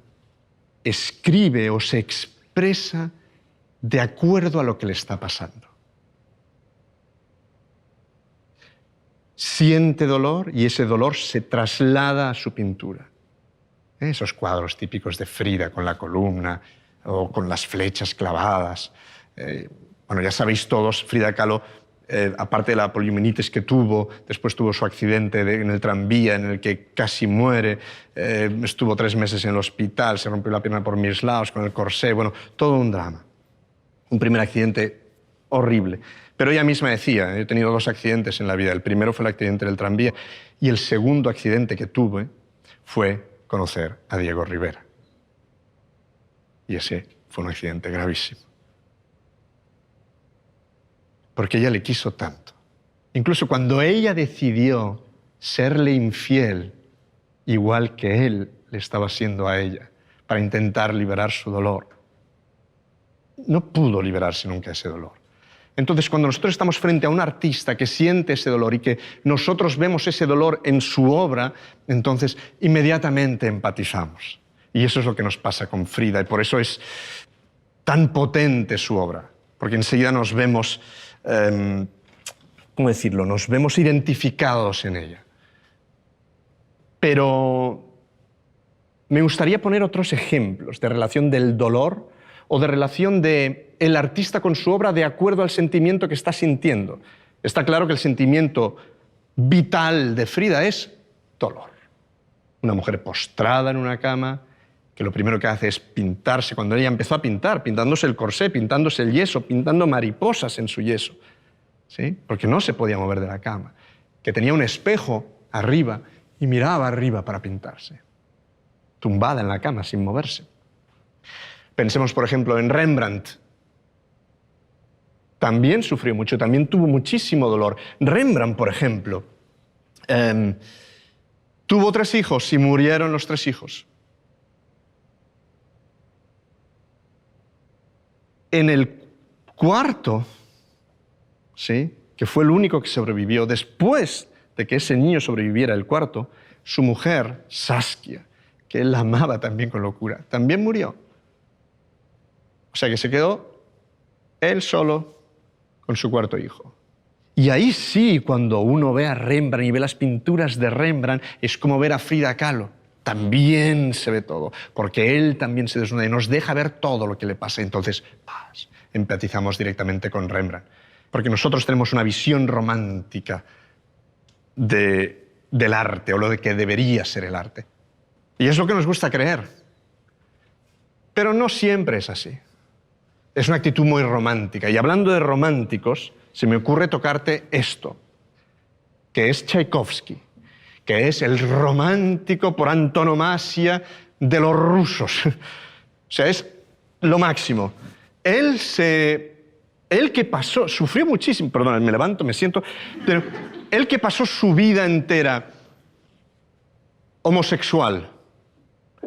escribe o se expresa de acuerdo a lo que le está pasando. Siente dolor y ese dolor se traslada a su pintura. Esos cuadros típicos de Frida con la columna o con las flechas clavadas. Bueno, ya sabéis todos, Frida Kahlo, aparte de la poliomielitis que tuvo, después tuvo su accidente en el tranvía en el que casi muere, estuvo 3 meses en el hospital, se rompió la pierna por mislaos con el corsé, bueno, todo un drama. Un primer accidente horrible. Pero ella misma decía, he tenido 2 accidentes en la vida. El primero fue el accidente del tranvía y el segundo accidente que tuve fue conocer a Diego Rivera. Y ese fue un accidente gravísimo. Porque ella le quiso tanto. Incluso cuando ella decidió serle infiel, igual que él le estaba siendo a ella, para intentar liberar su dolor, no pudo liberarse nunca ese dolor. Entonces, cuando nosotros estamos frente a un artista que siente ese dolor y que nosotros vemos ese dolor en su obra, entonces inmediatamente empatizamos. Y eso es lo que nos pasa con Frida, y por eso es tan potente su obra, porque enseguida nos vemos, ¿cómo decirlo?, nos vemos identificados en ella. Pero me gustaría poner otros ejemplos de relación del dolor o de relación del artista con su obra de acuerdo al sentimiento que está sintiendo. Está claro que el sentimiento vital de Frida es dolor. Una mujer postrada en una cama, que lo primero que hace es pintarse. Cuando ella empezó a pintar, pintándose el corsé, pintándose el yeso, pintando mariposas en su yeso, ¿sí? Porque no se podía mover de la cama. Que tenía un espejo arriba y miraba arriba para pintarse. Tumbada en la cama, sin moverse. Pensemos, por ejemplo, en Rembrandt. También sufrió mucho, también tuvo muchísimo dolor. Rembrandt, por ejemplo, tuvo 3 hijos y murieron los 3 hijos. En el cuarto, ¿sí?, que fue el único que sobrevivió, después de que ese niño sobreviviera el cuarto, su mujer, Saskia, que él la amaba también con locura, también murió. O sea que se quedó él solo con su 4.º hijo. Y ahí sí, cuando uno ve a Rembrandt y ve las pinturas de Rembrandt, es como ver a Frida Kahlo. También se ve todo, porque él también se desnuda y nos deja ver todo lo que le pasa. Entonces, empatizamos directamente con Rembrandt. Porque nosotros tenemos una visión romántica del arte, o lo de que debería ser el arte. Y es lo que nos gusta creer. Pero no siempre es así. Es una actitud muy romántica. Y hablando de románticos, se me ocurre tocarte esto, que es Tchaikovsky, que es el romántico por antonomasia de los rusos. O sea, es lo máximo. Él que pasó, sufrió muchísimo, perdón, me levanto, me siento, pero él que pasó su vida entera homosexual,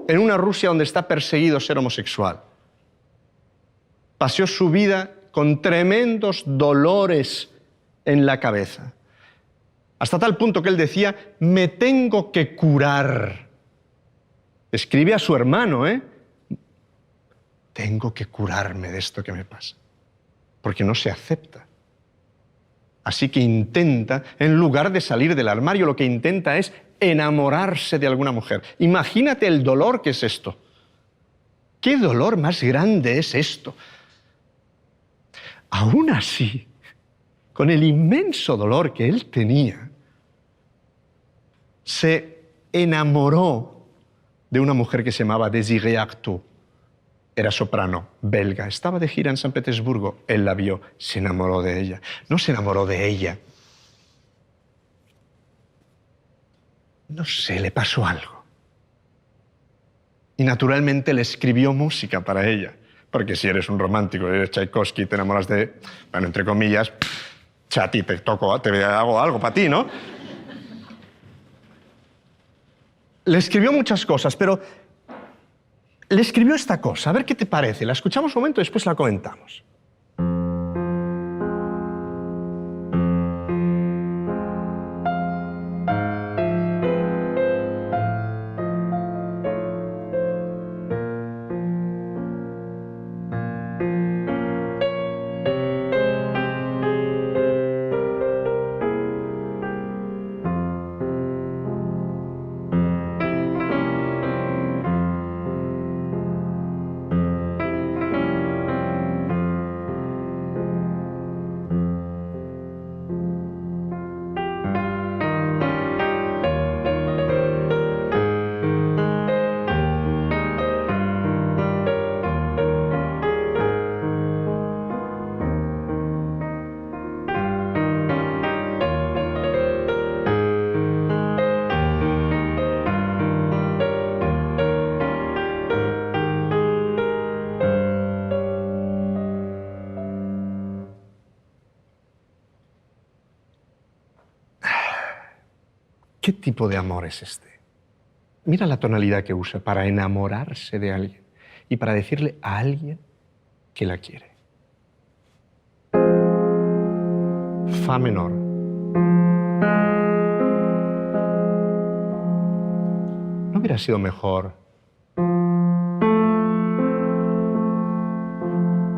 en una Rusia donde está perseguido ser homosexual, pasó su vida con tremendos dolores en la cabeza. Hasta tal punto que él decía, me tengo que curar. Escribe a su hermano, tengo que curarme de esto que me pasa. Porque no se acepta. Así que intenta, en lugar de salir del armario, lo que intenta es enamorarse de alguna mujer. Imagínate el dolor que es esto. ¿Qué dolor más grande es esto? Aún así, con el inmenso dolor que él tenía, se enamoró de una mujer que se llamaba Désirée Artaud. Era soprano, belga. Estaba de gira en San Petersburgo. Él la vio, se enamoró de ella. No se enamoró de ella. No sé, le pasó algo. Y naturalmente le escribió música para ella. Porque si eres un romántico, eres Tchaikovsky, te enamoras de, bueno, entre comillas, chati, te hago algo para ti, ¿no? Le escribió muchas cosas, pero le escribió esta cosa. A ver qué te parece. La escuchamos un momento y después la comentamos. ¿Qué tipo de amor es este? Mira la tonalidad que usa para enamorarse de alguien y para decirle a alguien que la quiere. Fa menor. ¿No hubiera sido mejor?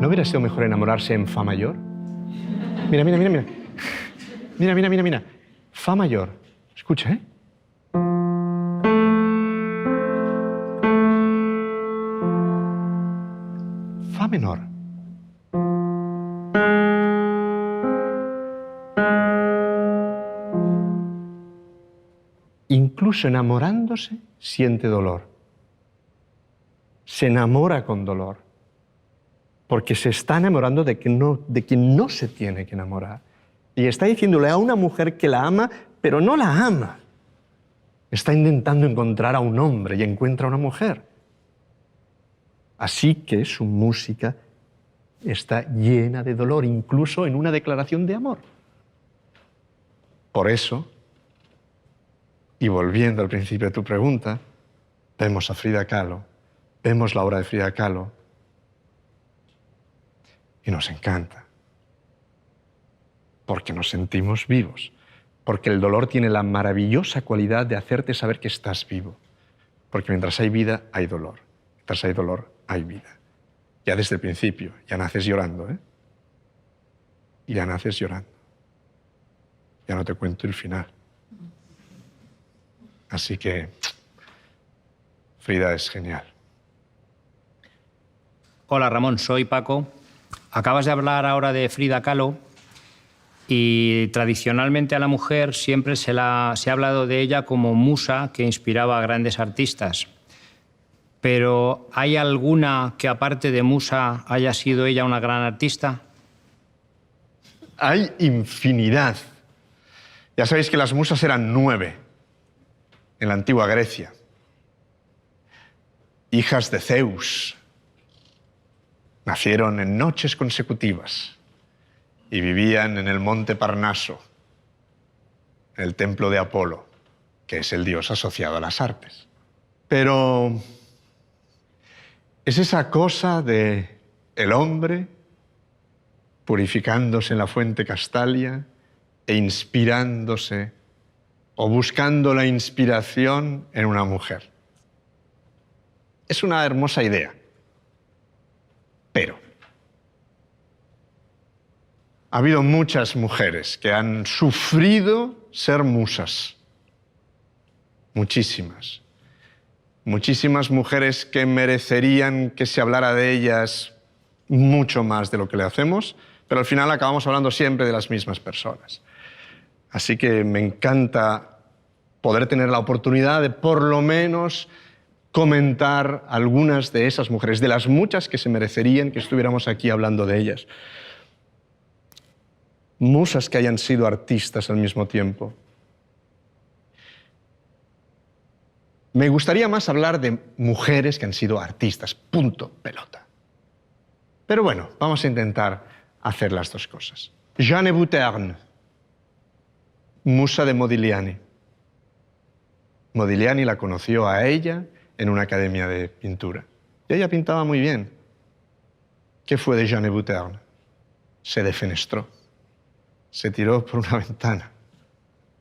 ¿No hubiera sido mejor enamorarse en fa mayor? Mira, mira, mira, mira. Mira, mira, mira, mira. Fa mayor. Escucha, ¿eh? Fa menor. Incluso enamorándose, siente dolor. Se enamora con dolor. Porque se está enamorando de quien no se tiene que enamorar. Y está diciéndole a una mujer que la ama, pero no la ama. Está intentando encontrar a un hombre y encuentra a una mujer. Así que su música está llena de dolor, incluso en una declaración de amor. Por eso, y volviendo al principio de tu pregunta, vemos a Frida Kahlo, vemos la obra de Frida Kahlo y nos encanta. Porque nos sentimos vivos. Porque el dolor tiene la maravillosa cualidad de hacerte saber que estás vivo. Porque mientras hay vida, hay dolor. Mientras hay dolor, hay vida. Ya desde el principio, ya naces llorando, ¿eh? Ya naces llorando. Ya no te cuento el final. Así que Frida es genial. Hola Ramón, soy Paco. Acabas de hablar ahora de Frida Kahlo. Y tradicionalmente a la mujer siempre se ha hablado de ella como musa que inspiraba a grandes artistas. Pero ¿hay alguna que aparte de musa haya sido ella una gran artista? Hay infinidad. Ya sabéis que las musas eran 9 en la antigua Grecia. Hijas de Zeus. Nacieron en noches consecutivas. Y vivían en el monte Parnaso, en el templo de Apolo, que es el dios asociado a las artes. Pero es esa cosa de el hombre purificándose en la fuente Castalia e inspirándose o buscando la inspiración en una mujer. Es una hermosa idea, pero ha habido muchas mujeres que han sufrido ser musas. Muchísimas. muchísimas mujeres que merecerían que se hablara de ellas mucho más de lo que le hacemos, pero al final acabamos hablando siempre de las mismas personas. Así que me encanta poder tener la oportunidad de por lo menos comentar algunas de esas mujeres, de las muchas que se merecerían que estuviéramos aquí hablando de ellas. Musas que hayan sido artistas al mismo tiempo. Me gustaría más hablar de mujeres que han sido artistas, punto, pelota. Pero bueno, vamos a intentar hacer las dos cosas. Jeanne Bouterne, musa de Modigliani. Modigliani la conoció a ella en una academia de pintura. Y ella pintaba muy bien. ¿Qué fue de Jeanne Bouterne? Se defenestró. Se tiró por una ventana,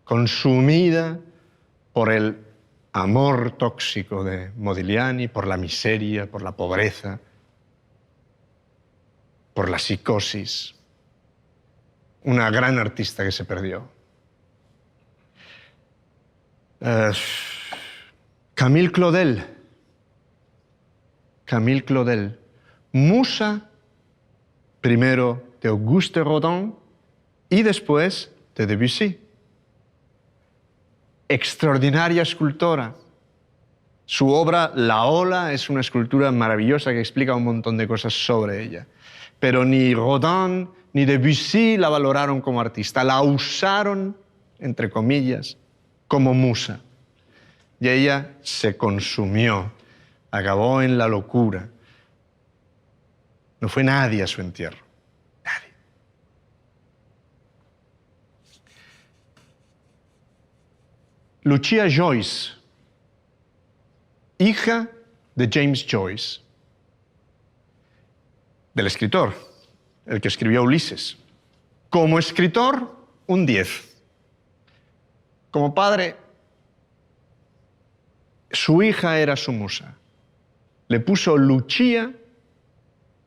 consumida por el amor tóxico de Modigliani, por la miseria, por la pobreza, por la psicosis. Una gran artista que se perdió. Camille Claudel. Camille Claudel, musa primero de Auguste Rodin y después de Debussy. Extraordinaria escultora. Su obra, La Ola, es una escultura maravillosa que explica un montón de cosas sobre ella. Pero ni Rodin ni Debussy la valoraron como artista, la usaron, entre comillas, como musa. Y ella se consumió, acabó en la locura. No fue nadie a su entierro. Nadie. Lucia Joyce, hija de James Joyce, del escritor, el que escribió Ulises. Como escritor, un 10. Como padre, su hija era su musa. Le puso Lucia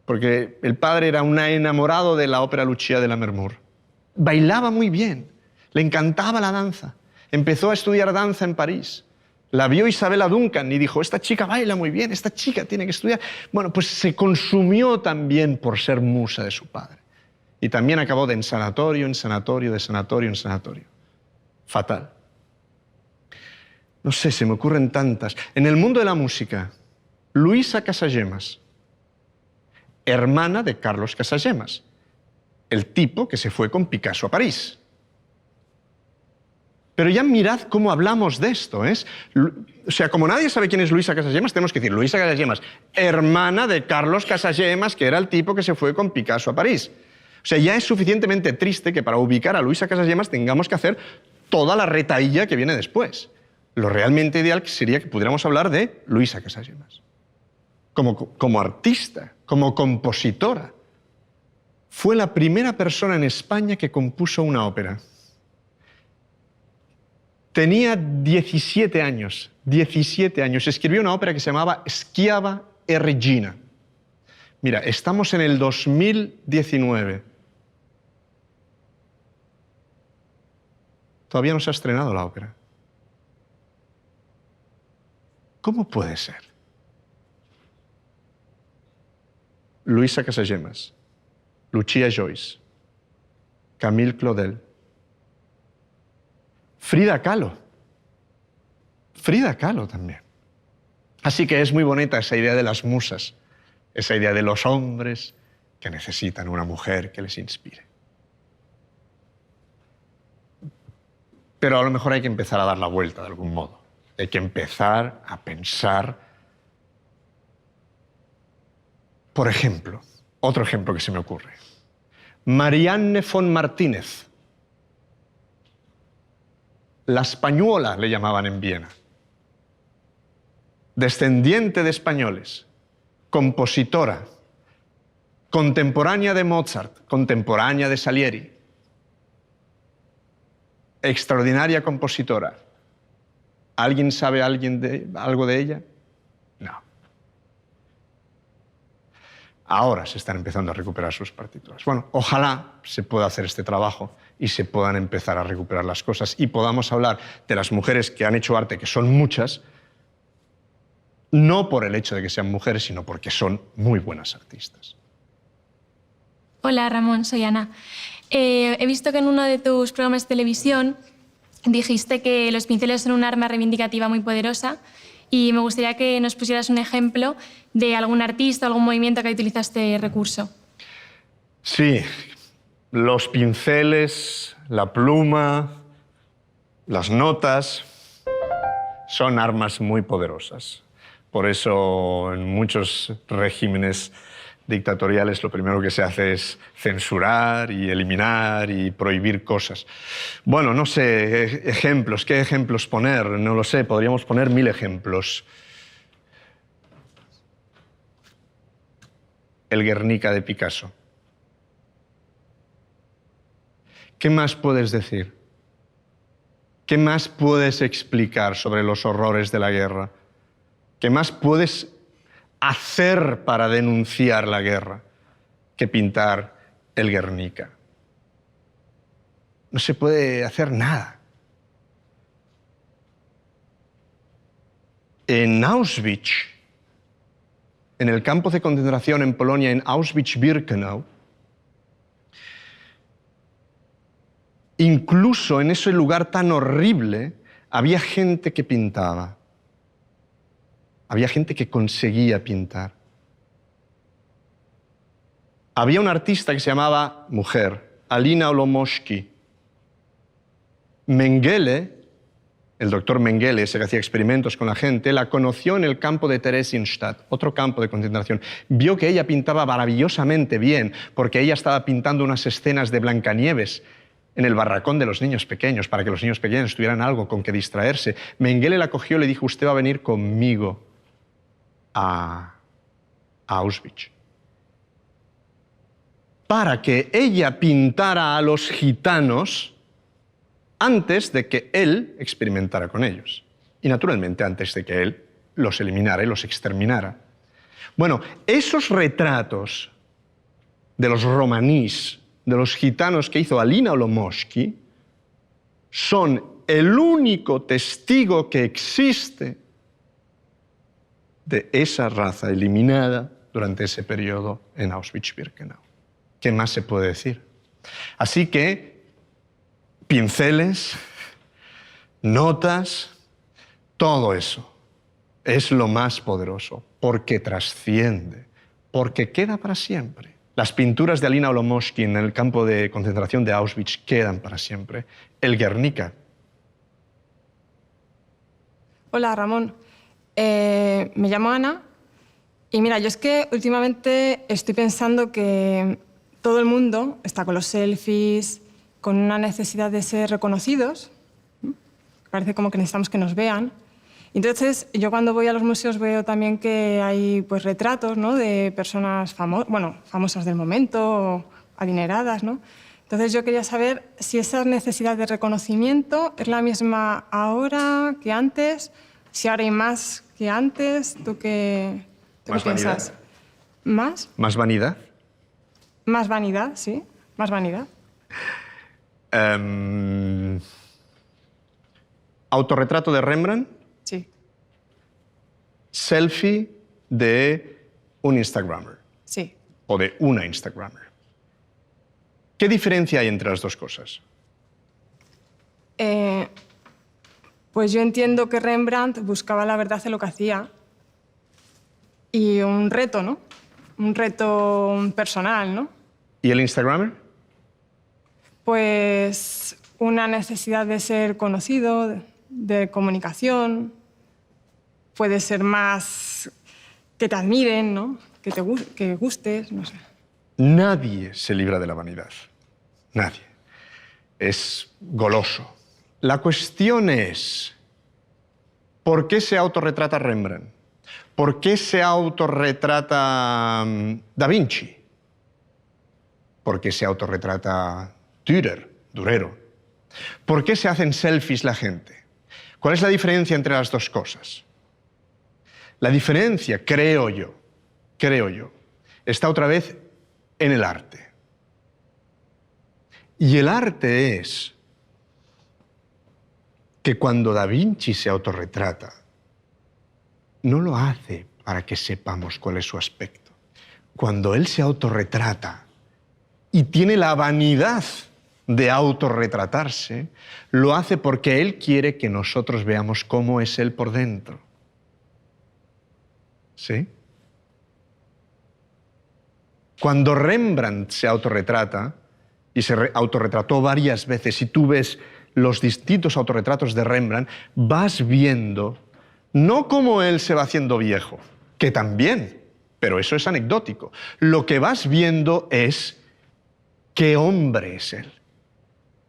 porque el padre era un enamorado de la ópera Lucia de Lammermoor. Bailaba muy bien, le encantaba la danza. Empezó a estudiar danza en París. La vio Isabella Duncan y dijo, esta chica baila muy bien, esta chica tiene que estudiar. Bueno, pues se consumió también por ser musa de su padre. Y también acabó de en sanatorio, en sanatorio, de sanatorio en sanatorio. Fatal. No sé, se me ocurren tantas. En el mundo de la música, Luisa Casagemas, hermana de Carlos Casagemas, el tipo que se fue con Picasso a París. Pero ya mirad cómo hablamos de esto. O sea, como nadie sabe quién es Luisa Casagemas, tenemos que decir Luisa Casagemas, hermana de Carlos Casagemas, que era el tipo que se fue con Picasso a París. O sea, ya es suficientemente triste que para ubicar a Luisa Casagemas tengamos que hacer toda la retahíla que viene después. Lo realmente ideal sería que pudiéramos hablar de Luisa Casagemas. Como artista, como compositora. Fue la primera persona en España que compuso una ópera. Tenía 17 años. 17 años. Escribió una ópera que se llamaba Schiava e Regina. Mira, estamos en el 2019. Todavía no se ha estrenado la ópera. ¿Cómo puede ser? Luisa Casagemas, Lucia Joyce, Camille Claudel, Frida Kahlo. Frida Kahlo también. Así que es muy bonita esa idea de las musas, esa idea de los hombres que necesitan una mujer que les inspire. Pero a lo mejor hay que empezar a dar la vuelta de algún modo. Hay que empezar a pensar. Por ejemplo, otro ejemplo que se me ocurre. Marianne von Martínez. La española le llamaban en Viena. Descendiente de españoles, compositora, contemporánea de Mozart, contemporánea de Salieri. Extraordinaria compositora. ¿Alguien sabe algo de ella? No. Ahora se están empezando a recuperar sus partituras. Bueno, ojalá se pueda hacer este trabajo y se puedan empezar a recuperar las cosas y podamos hablar de las mujeres que han hecho arte, que son muchas, no por el hecho de que sean mujeres, sino porque son muy buenas artistas. Hola Ramón, soy Ana. He visto que en uno de tus programas de televisión dijiste que los pinceles son un arma reivindicativa muy poderosa y me gustaría que nos pusieras un ejemplo de algún artista o algún movimiento que utiliza este recurso. Sí, los pinceles, la pluma, las notas son armas muy poderosas. Por eso en muchos regímenes dictatoriales lo primero que se hace es censurar y eliminar y prohibir cosas. Bueno, no sé, ejemplos, ¿qué ejemplos poner? No lo sé, podríamos poner 1000 ejemplos. El Guernica de Picasso. ¿Qué más puedes decir? ¿Qué más puedes explicar sobre los horrores de la guerra? ¿Qué más puedes hacer para denunciar la guerra que pintar el Guernica? No se puede hacer nada. En Auschwitz, en el campo de concentración en Polonia, en Auschwitz-Birkenau, incluso en ese lugar tan horrible, había gente que pintaba. Había gente que conseguía pintar. Había un artista que se llamaba mujer, Alina Olomoshki. Mengele, el doctor Mengele, ese que hacía experimentos con la gente, la conoció en el campo de Theresienstadt, otro campo de concentración. Vio que ella pintaba maravillosamente bien, porque ella estaba pintando unas escenas de Blancanieves en el barracón de los niños pequeños, para que los niños pequeños tuvieran algo con que distraerse. Mengele la cogió y le dijo, usted va a venir conmigo a Auschwitz, para que ella pintara a los gitanos antes de que él experimentara con ellos. Y naturalmente antes de que él los eliminara y los exterminara. Bueno, esos retratos de los romanís, de los gitanos que hizo Alina Olomoshki, son el único testigo que existe de esa raza eliminada durante ese periodo en Auschwitz-Birkenau. ¿Qué más se puede decir? Así que pinceles, notas, todo eso es lo más poderoso, porque trasciende, porque queda para siempre. Las pinturas de Alina Olomoshki en el campo de concentración de Auschwitz quedan para siempre. El Guernica. Hola, Ramón. Me llamo Ana y mira, yo es que últimamente estoy pensando que todo el mundo está con los selfies, con una necesidad de ser reconocidos. Parece como que necesitamos que nos vean. Entonces, yo cuando voy a los museos veo también que hay pues, retratos, ¿no?, de personas famosas del momento, o adineradas, ¿no? Entonces, yo quería saber si esa necesidad de reconocimiento es la misma ahora que antes, si ahora hay más que antes. ¿Tú qué piensas? ¿Más? ¿Más vanidad? Más vanidad, sí. Más vanidad. ¿Autorretrato de Rembrandt? Sí. ¿Selfie de un Instagrammer? Sí. ¿O de una Instagrammer? ¿Qué diferencia hay entre las dos cosas? Pues yo entiendo que Rembrandt buscaba la verdad en lo que hacía y un reto, ¿no? Un reto personal, ¿no? ¿Y el Instagrammer? Pues una necesidad de ser conocido, de comunicación. Puede ser más que te admiren, ¿no? Que gustes, no sé. Nadie se libra de la vanidad. Nadie. Es goloso. La cuestión es, ¿por qué se autorretrata Rembrandt? ¿Por qué se autorretrata Da Vinci? ¿Por qué se autorretrata Dürer, Durero? ¿Por qué se hacen selfies la gente? ¿Cuál es la diferencia entre las dos cosas? La diferencia, creo yo, está otra vez en el arte. Y el arte es que cuando Da Vinci se autorretrata, no lo hace para que sepamos cuál es su aspecto. Cuando él se autorretrata y tiene la vanidad de autorretratarse, lo hace porque él quiere que nosotros veamos cómo es él por dentro. ¿Sí? Cuando Rembrandt se autorretrata, y se autorretrató varias veces, y tú ves los distintos autorretratos de Rembrandt, vas viendo no cómo él se va haciendo viejo, que también, pero eso es anecdótico. Lo que vas viendo es qué hombre es él,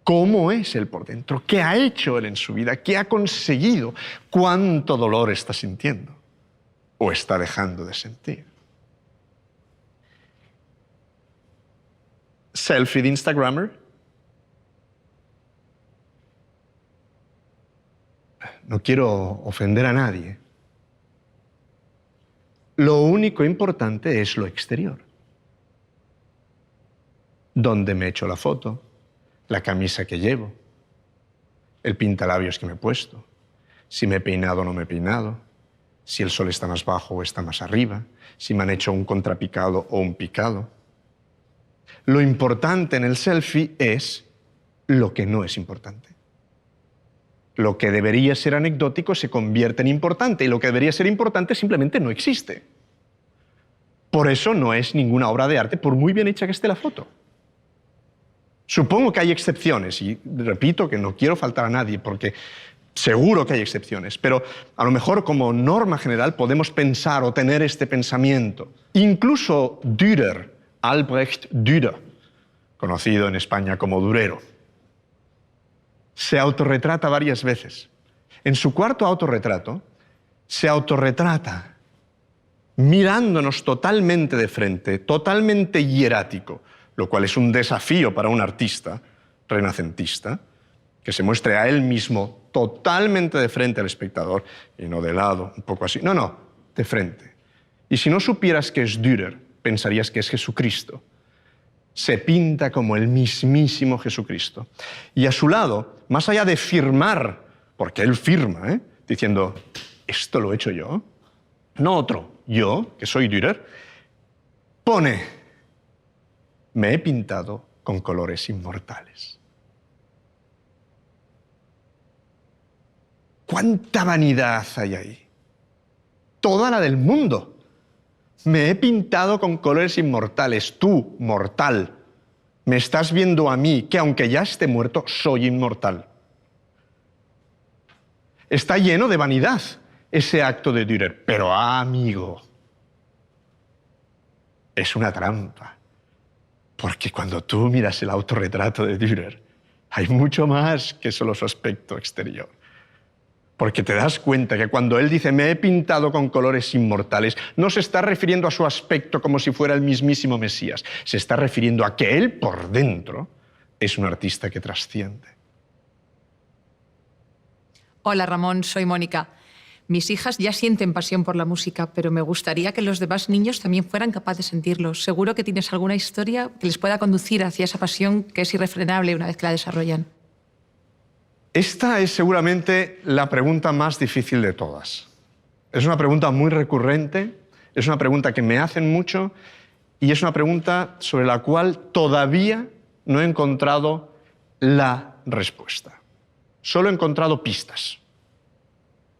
cómo es él por dentro, qué ha hecho él en su vida, qué ha conseguido, cuánto dolor está sintiendo o está dejando de sentir. Selfie de Instagrammer. No quiero ofender a nadie. Lo único importante es lo exterior. ¿Dónde me he hecho la foto? La camisa que llevo, el pintalabios que me he puesto, si me he peinado o no me he peinado, si el sol está más bajo o está más arriba, si me han hecho un contrapicado o un picado. Lo importante en el selfie es lo que no es importante. Lo que debería ser anecdótico se convierte en importante y lo que debería ser importante simplemente no existe. Por eso no es ninguna obra de arte, por muy bien hecha que esté la foto. Supongo que hay excepciones y repito que no quiero faltar a nadie porque seguro que hay excepciones, pero a lo mejor como norma general podemos pensar o tener este pensamiento. Incluso Dürer, Albrecht Dürer, conocido en España como Durero, se autorretrata varias veces. En su cuarto autorretrato, se autorretrata mirándonos totalmente de frente, totalmente hierático, lo cual es un desafío para un artista renacentista, que se muestre a él mismo totalmente de frente al espectador y no de lado, un poco así. No, no, de frente. Y si no supieras que es Dürer, pensarías que es Jesucristo. Se pinta como el mismísimo Jesucristo. Y a su lado, más allá de firmar, porque él firma, diciendo, ¿esto lo he hecho yo? No otro, yo, que soy Dürer, pone, me he pintado con colores inmortales. ¿Cuánta vanidad hay ahí? Toda la del mundo. Me he pintado con colores inmortales. Tú, mortal, me estás viendo a mí, que aunque ya esté muerto, soy inmortal. Está lleno de vanidad ese acto de Dürer. Pero, amigo, es una trampa. Porque cuando tú miras el autorretrato de Dürer, hay mucho más que solo su aspecto exterior. Porque te das cuenta que cuando él dice me he pintado con colores inmortales, no se está refiriendo a su aspecto como si fuera el mismísimo Mesías. Se está refiriendo a que él por dentro es un artista que trasciende. Hola Ramón, soy Mónica. Mis hijas ya sienten pasión por la música, pero me gustaría que los demás niños también fueran capaces de sentirlo. Seguro que tienes alguna historia que les pueda conducir hacia esa pasión que es irrefrenable una vez que la desarrollan. Esta es seguramente la pregunta más difícil de todas. Es una pregunta muy recurrente, es una pregunta que me hacen mucho y es una pregunta sobre la cual todavía no he encontrado la respuesta. Solo he encontrado pistas.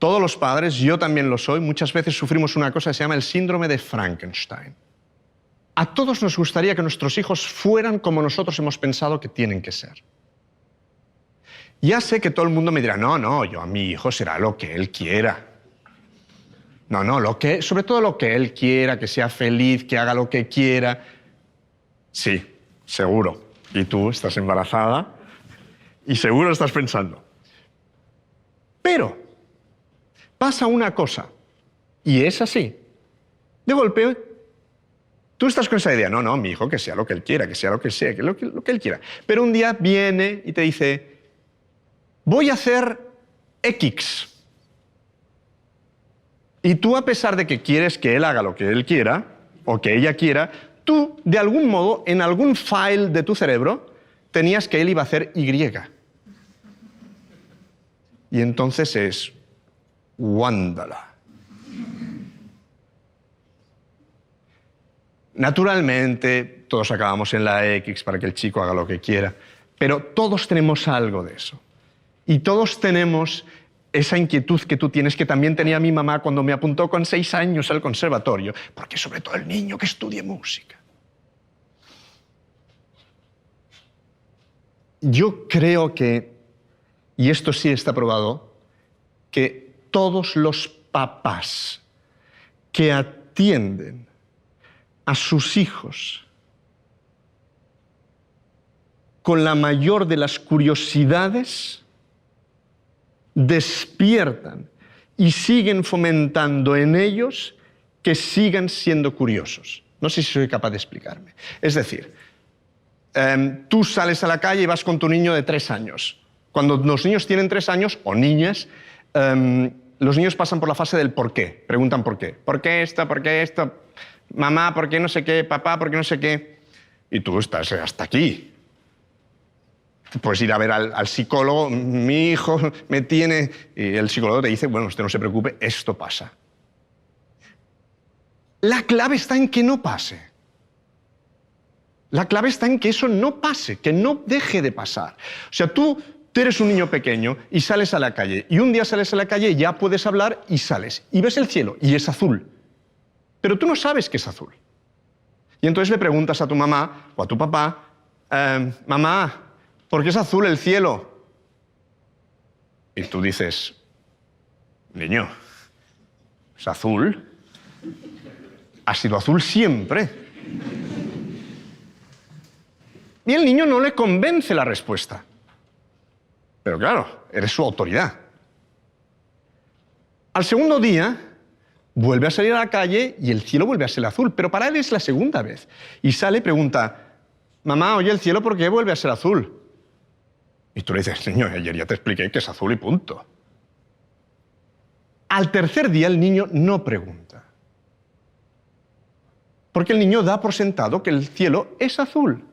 Todos los padres, yo también lo soy, muchas veces sufrimos una cosa que se llama el síndrome de Frankenstein. A todos nos gustaría que nuestros hijos fueran como nosotros hemos pensado que tienen que ser. Ya sé que todo el mundo me dirá, no, yo a mi hijo será lo que él quiera. No, sobre todo lo que él quiera, que sea feliz, que haga lo que quiera. Sí, seguro. Y tú estás embarazada y seguro estás pensando. Pero pasa una cosa, y es así. De golpe, tú estás con esa idea, no, mi hijo que sea lo que él quiera, que sea lo que sea, que lo que él quiera. Pero un día viene y te dice, voy a hacer X. Y tú, a pesar de que quieres que él haga lo que él quiera, o que ella quiera, tú, de algún modo, en algún file de tu cerebro, tenías que él iba a hacer Y. Y entonces es, Wandala. Naturalmente, todos acabamos en la X para que el chico haga lo que quiera, pero todos tenemos algo de eso. Y todos tenemos esa inquietud que tú tienes, que también tenía mi mamá cuando me apuntó con 6 años al conservatorio, porque sobre todo el niño que estudie música. Yo creo que, y esto sí está probado, que todos los papás que atienden a sus hijos con la mayor de las curiosidades despiertan y siguen fomentando en ellos que sigan siendo curiosos. No sé si soy capaz de explicarme. Es decir, tú sales a la calle y vas con tu niño de 3 años. Cuando los niños tienen 3 años, o niñas, los niños pasan por la fase del por qué. Preguntan por qué. ¿Por qué esto? ¿Por qué esto? Mamá, ¿por qué no sé qué? Papá, ¿por qué no sé qué? Y tú estás hasta aquí. Puedes ir a ver al psicólogo, mi hijo me tiene... Y el psicólogo te dice, bueno, usted no se preocupe, esto pasa. La clave está en que no pase. La clave está en que eso no pase, que no deje de pasar. O sea, tú eres un niño pequeño y sales a la calle, y un día sales a la calle y ya puedes hablar y sales, y ves el cielo, y es azul. Pero tú no sabes que es azul. Y entonces le preguntas a tu mamá o a tu papá, mamá, ¿por qué es azul el cielo? Y tú dices, niño, ¿es azul? Ha sido azul siempre. Y el niño no le convence la respuesta. Pero claro, eres su autoridad. Al segundo día, vuelve a salir a la calle y el cielo vuelve a ser azul, pero para él es la segunda vez. Y sale y pregunta, mamá, oye, ¿el cielo por qué vuelve a ser azul? Y tú le dices, niño, ayer ya te expliqué que es azul y punto. Al tercer día el niño no pregunta. Porque el niño da por sentado que el cielo es azul.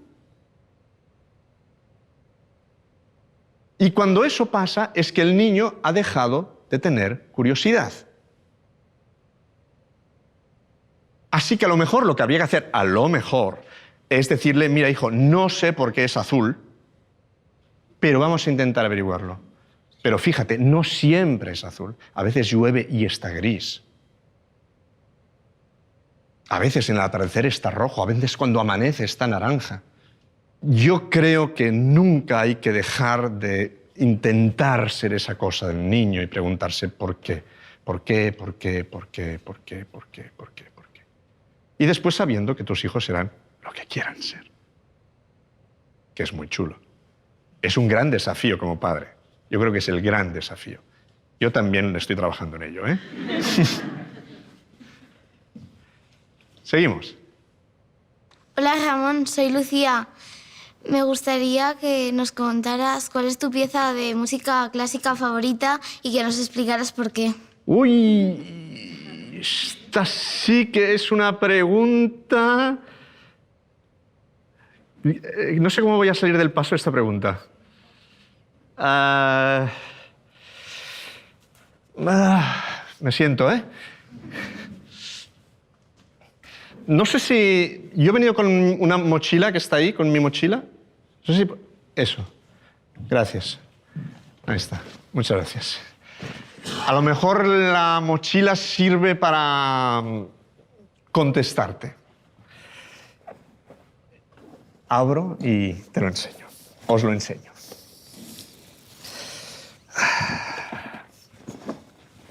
Y cuando eso pasa es que el niño ha dejado de tener curiosidad. Así que a lo mejor lo que habría que hacer, a lo mejor, es decirle, mira hijo, no sé por qué es azul, pero vamos a intentar averiguarlo. Pero fíjate, no siempre es azul. A veces llueve y está gris. A veces en el atardecer está rojo, a veces cuando amanece está naranja. Yo creo que nunca hay que dejar de intentar ser esa cosa del niño y preguntarse por qué. ¿Por qué? ¿Por qué? ¿Por qué? ¿Por qué? ¿Por qué? ¿Por qué? ¿Por qué? Y después sabiendo que tus hijos serán lo que quieran ser. Que es muy chulo. Es un gran desafío como padre. Yo creo que es el gran desafío. Yo también estoy trabajando en ello, ¿eh? Seguimos. Hola Ramón, soy Lucía. Me gustaría que nos contaras cuál es tu pieza de música clásica favorita y que nos explicaras por qué. Uy, esta sí que es una pregunta... No sé cómo voy a salir del paso de esta pregunta. Me siento, ¿eh? No sé si... Yo he venido con una mochila que está ahí, con mi mochila. No sé si... Eso. Gracias. Ahí está. Muchas gracias. A lo mejor la mochila sirve para contestarte. Abro y te lo enseño. Os lo enseño.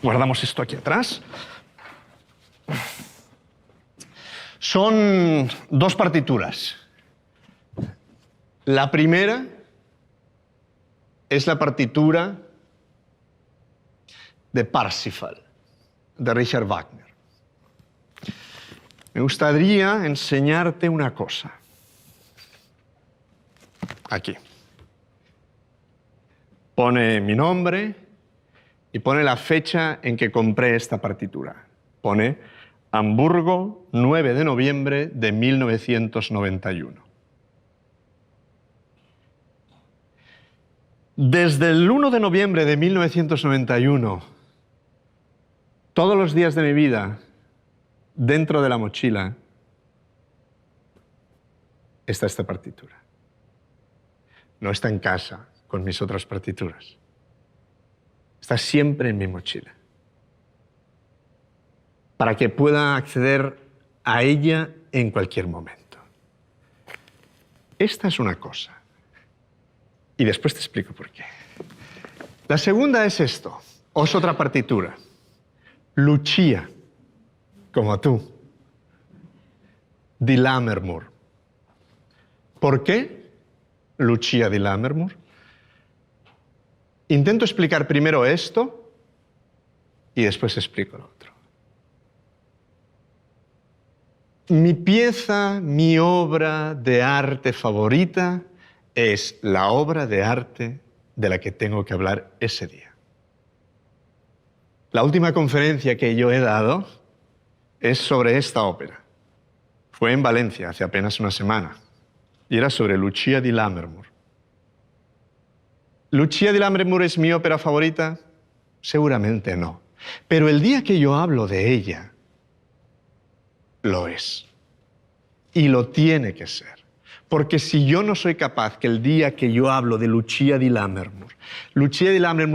Guardamos esto aquí atrás. Son 2 partituras. La primera es la partitura de Parsifal, de Richard Wagner. Me gustaría enseñarte una cosa. Aquí. Pone mi nombre y pone la fecha en que compré esta partitura. Pone Hamburgo, 9 de noviembre de 1991. Desde el 1 de noviembre de 1991, todos los días de mi vida, dentro de la mochila, está esta partitura. No está en casa con mis otras partituras. Está siempre en mi mochila. Para que pueda acceder a ella en cualquier momento. Esta es una cosa. Y después te explico por qué. La segunda es esto. Es otra partitura. Lucia, como tú, di Lammermoor. ¿Por qué Lucia di Lammermoor? Intento explicar primero esto y después explico lo otro. Mi pieza, mi obra de arte favorita es la obra de arte de la que tengo que hablar ese día. La última conferencia que yo he dado es sobre esta ópera. Fue en Valencia hace apenas una semana y era sobre Lucia di Lammermoor. ¿Lucia di Lammermoor es mi ópera favorita? Seguramente no. Pero el día que yo hablo de ella, lo es. Y lo tiene que ser. Porque si yo no soy capaz que el día que yo hablo de Lucia di Lammermoor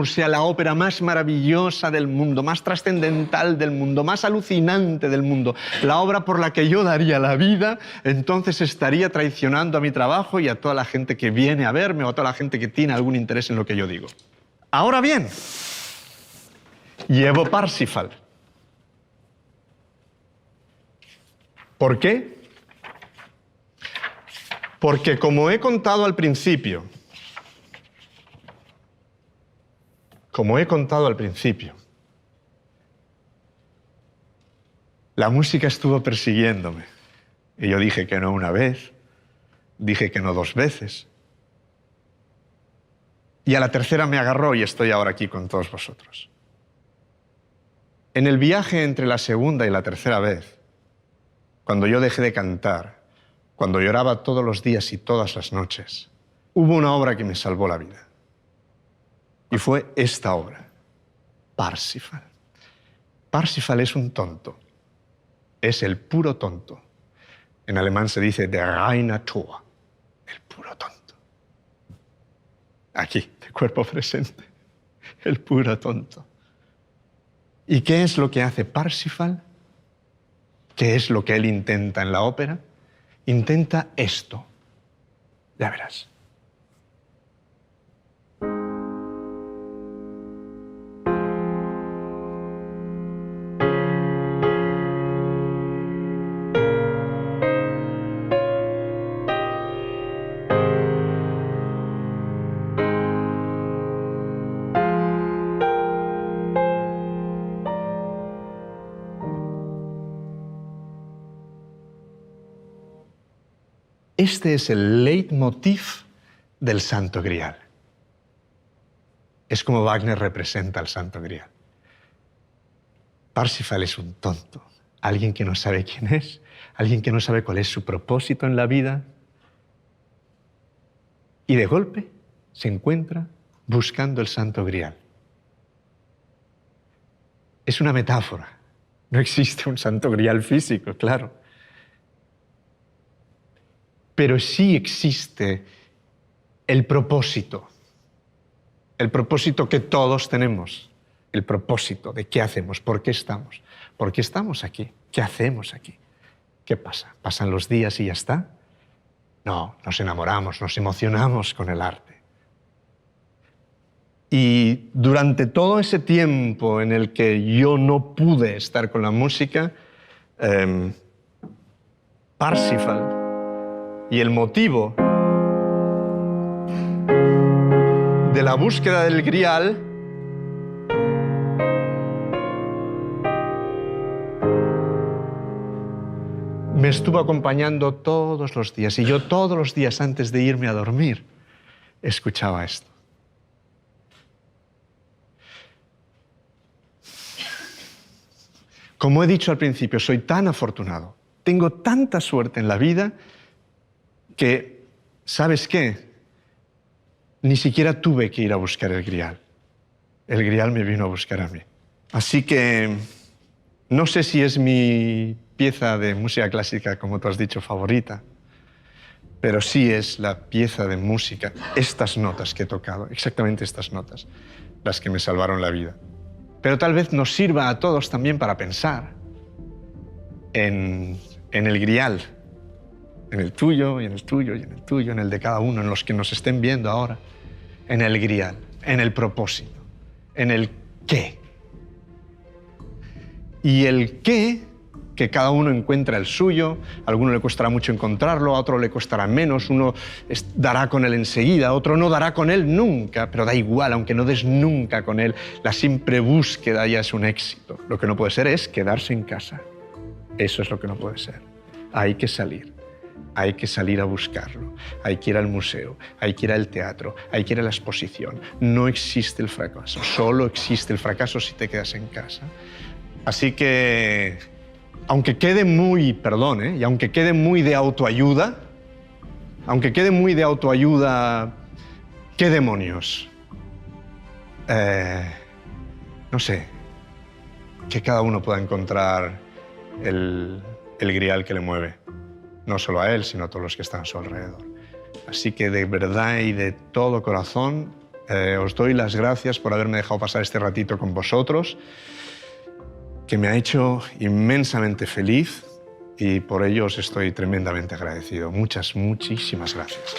sea la ópera más maravillosa del mundo, más trascendental del mundo, más alucinante del mundo, la obra por la que yo daría la vida, entonces estaría traicionando a mi trabajo y a toda la gente que viene a verme o a toda la gente que tiene algún interés en lo que yo digo. Ahora bien, llevo Parsifal. ¿Por qué? Porque como he contado al principio, la música estuvo persiguiéndome. Y yo dije que no una vez, dije que no 2 veces. Y a la tercera me agarró y estoy ahora aquí con todos vosotros. En el viaje entre la segunda y la tercera vez, cuando yo dejé de cantar, cuando lloraba todos los días y todas las noches, hubo una obra que me salvó la vida. Y fue esta obra, Parsifal. Parsifal es un tonto. Es el puro tonto. En alemán se dice der reine Natur, el puro tonto. Aquí, de cuerpo presente, el puro tonto. ¿Y qué es lo que hace Parsifal? ¿Qué es lo que él intenta en la ópera? Intenta esto. Ya verás. Este es el leitmotiv del Santo Grial. Es como Wagner representa al Santo Grial. Parsifal es un tonto, alguien que no sabe quién es, alguien que no sabe cuál es su propósito en la vida. Y de golpe se encuentra buscando el Santo Grial. Es una metáfora. No existe un Santo Grial físico, claro. Pero sí existe el propósito que todos tenemos, el propósito de qué hacemos, por qué estamos. ¿Por qué estamos aquí? ¿Qué hacemos aquí? ¿Qué pasa? ¿Pasan los días y ya está? No, nos enamoramos, nos emocionamos con el arte. Y durante todo ese tiempo en el que yo no pude estar con la música, Parsifal, y el motivo de la búsqueda del Grial me estuvo acompañando todos los días. Y yo todos los días antes de irme a dormir escuchaba esto. Como he dicho al principio, soy tan afortunado, tengo tanta suerte en la vida que, ¿sabes qué? Ni siquiera tuve que ir a buscar el Grial. El Grial me vino a buscar a mí. Así que no sé si es mi pieza de música clásica, como tú has dicho, favorita, pero sí es la pieza de música, estas notas que he tocado, exactamente estas notas, las que me salvaron la vida. Pero tal vez nos sirva a todos también para pensar en el grial, en el tuyo, y en el tuyo, y en el tuyo, en el de cada uno, en los que nos estén viendo ahora, en el grial, en el propósito, en el qué. Y el qué, que cada uno encuentra el suyo, a alguno le costará mucho encontrarlo, a otro le costará menos, uno dará con él enseguida, otro no dará con él nunca, pero da igual, aunque no des nunca con él, la simple búsqueda ya es un éxito. Lo que no puede ser es quedarse en casa. Eso es lo que no puede ser. Hay que salir a buscarlo, hay que ir al museo, hay que ir al teatro, hay que ir a la exposición. No existe el fracaso, solo existe el fracaso si te quedas en casa. Así que, aunque quede muy, y aunque quede muy de autoayuda, ¿qué demonios? No sé, que cada uno pueda encontrar el grial que le mueve, no solo a él, sino a todos los que están a su alrededor. Así que de verdad y de todo corazón os doy las gracias por haberme dejado pasar este ratito con vosotros, que me ha hecho inmensamente feliz y por ello os estoy tremendamente agradecido. Muchísimas gracias.